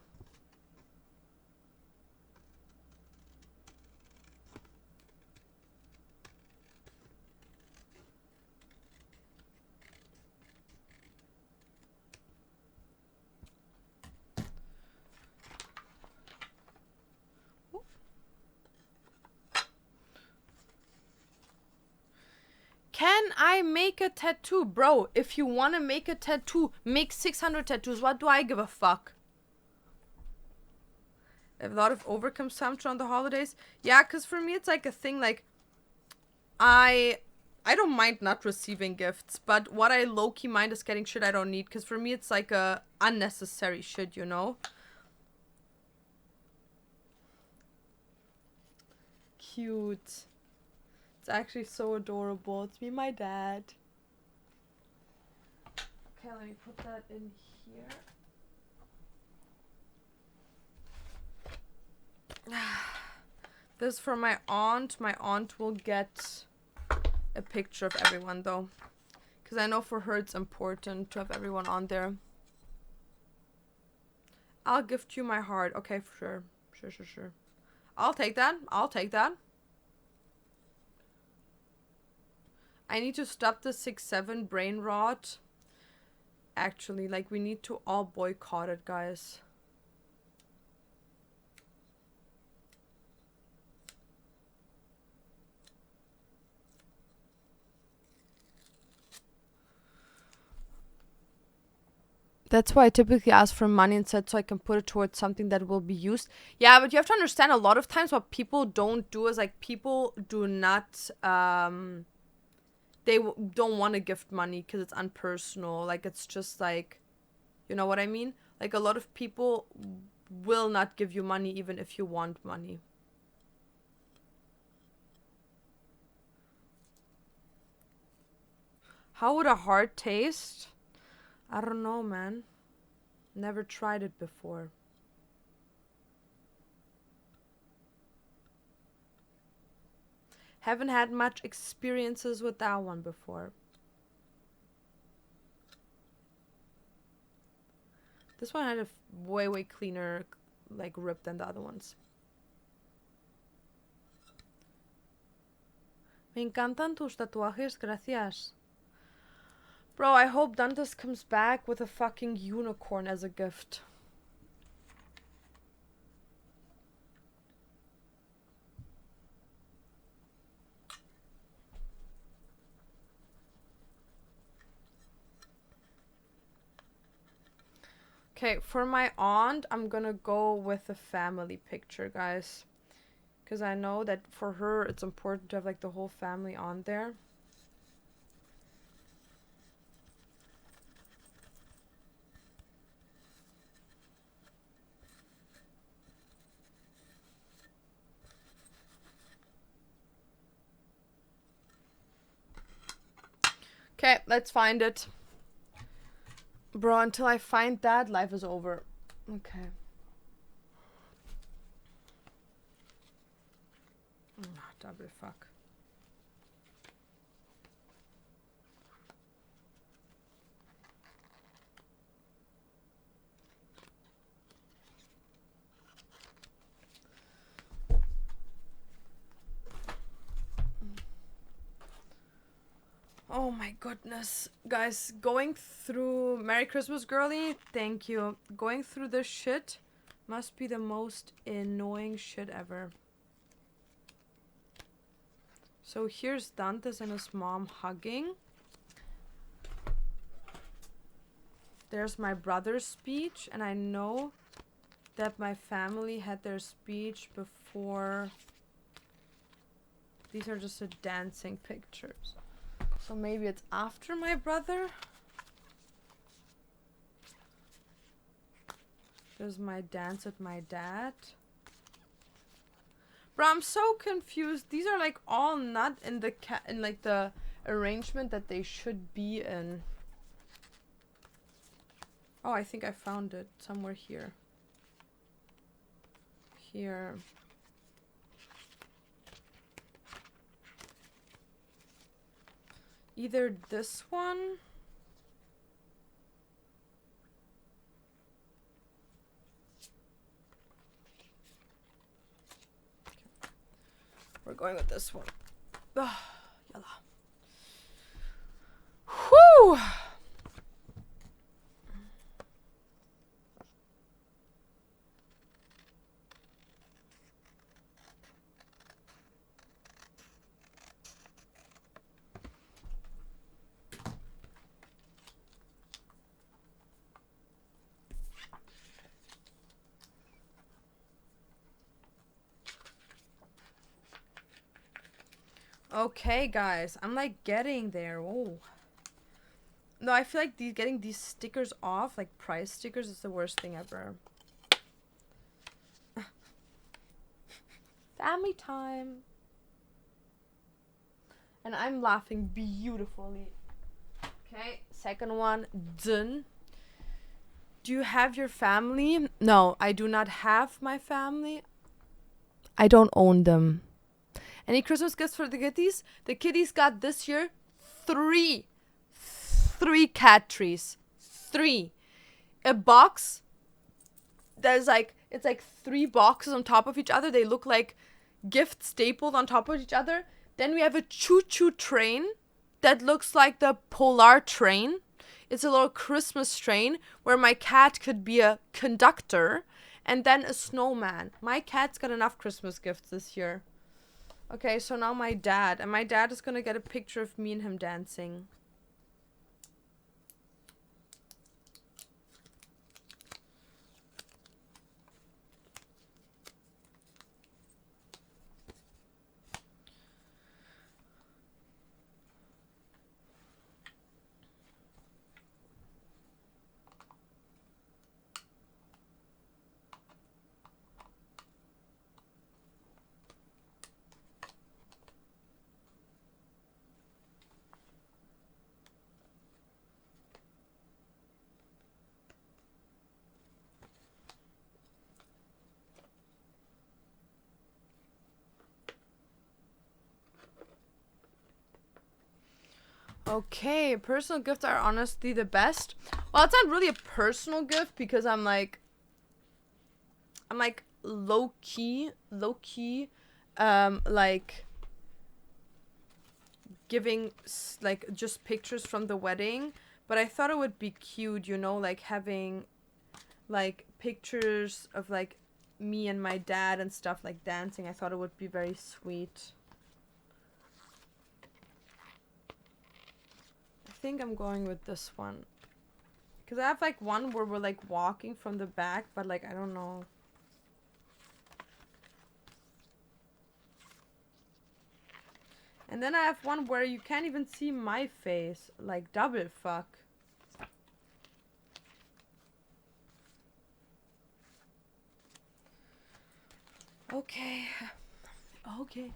S1: Can I make a tattoo? Bro, if you want to make a tattoo, make 600 tattoos. What do I give a fuck? I have a lot of overconsumption on the holidays. Yeah, because for me, it's like a thing, like, I don't mind not receiving gifts, but what I low-key mind is getting shit I don't need, because for me, it's like a unnecessary shit, you know? Cute. It's actually so adorable. It's me and my dad. Okay, let me put that in here. This is for my aunt. My aunt will get a picture of everyone, though. Because I know for her it's important to have everyone on there. I'll gift you my heart. Okay, for sure. Sure. I'll take that. I need to stop the 6-7 brain rot. Actually, like, we need to all boycott it, guys. That's why I typically ask for money instead, so I can put it towards something that will be used. Yeah, but you have to understand, a lot of times what people don't do is, like, people do not, they don't want to gift money because it's unpersonal. Like, it's just like, you know what I mean? Like, a lot of people will not give you money even if you want money. How would a heart taste? I don't know, man. Never tried it before. Haven't had much experiences with that one before. This one had a way cleaner, like, rip than the other ones. Me encantan tus tatuajes, gracias. Bro, I hope Dantas comes back with a fucking unicorn as a gift. Okay, for my aunt, I'm gonna go with a family picture, guys. Because I know that for her, it's important to have, like, the whole family on there. Okay, let's find it. Bro, until I find that, life is over. Okay. Double fuck. Oh my goodness. Guys, going through... Merry Christmas, girly. Thank you. Going through this shit must be the most annoying shit ever. So here's Dantes and his mom hugging. There's my brother's speech, and I know that my family had their speech before. These are just the dancing pictures. So maybe it's after my brother. There's my dance with my dad. Bro, I'm so confused. These are like all not in the like the arrangement that they should be in. Oh, I think I found it somewhere here. Here. Either this one. We're going with this one. Yalla. Whew! Okay, guys, I'm like getting there. Oh. No, I feel like getting these stickers off, like price stickers, is the worst thing ever. Family time. And I'm laughing beautifully. Okay, second one, done. Do you have your family? No, I do not have my family. I don't own them. Any Christmas gifts for the kitties? The kitties got this year three cat trees. 3. A box. There's like, it's like 3 boxes on top of each other. They look like gifts stapled on top of each other. Then we have a choo-choo train that looks like the Polar train. It's a little Christmas train where my cat could be a conductor. And then a snowman. My cat's got enough Christmas gifts this year. Okay, so now my dad. And my dad is going to get a picture of me and him dancing. Okay, personal gifts are honestly the best. Well, it's not really a personal gift because I'm like low key, like giving like just pictures from the wedding. But I thought it would be cute, you know, like having like pictures of like me and my dad and stuff, like dancing. I thought it would be very sweet. I think I'm going with this one. Because I have like one where we're like walking from the back, but like I don't know. And then I have one where you can't even see my face. Like double fuck. Okay. Okay.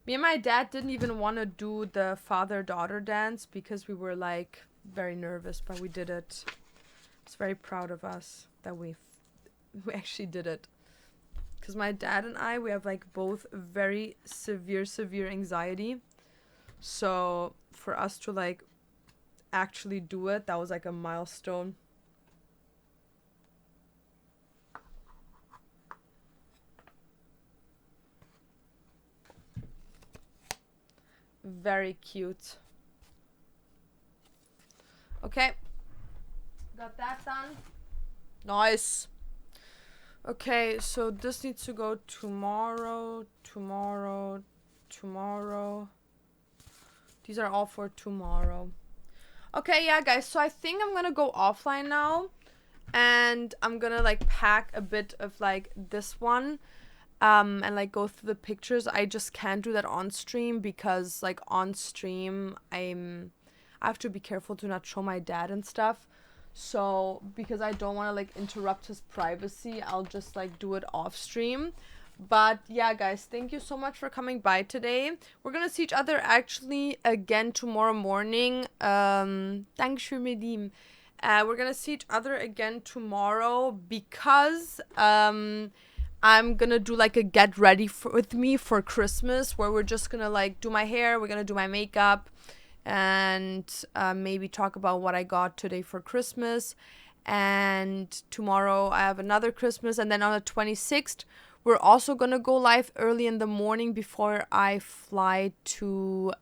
S1: Me and my dad didn't even want to do the father-daughter dance because we were like very nervous, but we did it. I was very proud of us that we actually did it. Because my dad and I, we have like both very severe anxiety. So for us to like actually do it, that was like a milestone. Very cute. Okay. Got that done. Nice. Okay, so this needs to go tomorrow. These are all for tomorrow. Okay, yeah, guys. So I think I'm gonna go offline now. And I'm gonna like pack a bit of like this one. And like go through the pictures. I just can't do that on stream because like on stream I have to be careful to not show my dad and stuff. So because I don't want to like interrupt his privacy, I'll just like do it off stream. But yeah, guys, thank you so much for coming by today. We're gonna see each other actually again tomorrow morning. Dankeschön, mein Lieben. We're gonna see each other again tomorrow because I'm gonna do like a get ready with me for Christmas, where we're just gonna like do my hair, we're gonna do my makeup, and maybe talk about what I got today for Christmas. And tomorrow I have another Christmas, and then on the 26th we're also gonna go live early in the morning before I fly to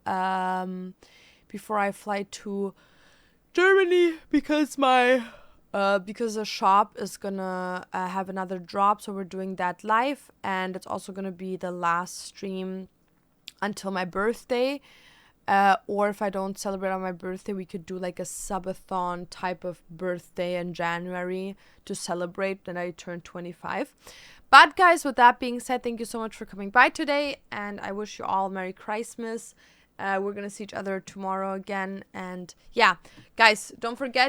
S1: Germany, because the shop is gonna have another drop, so we're doing that live, and it's also gonna be the last stream until my birthday. Or if I don't celebrate on my birthday, we could do like a subathon type of birthday in January to celebrate that I turned 25. But guys, with that being said, thank you so much for coming by today, and I wish you all Merry Christmas. We're gonna see each other tomorrow again, and yeah, guys, don't forget,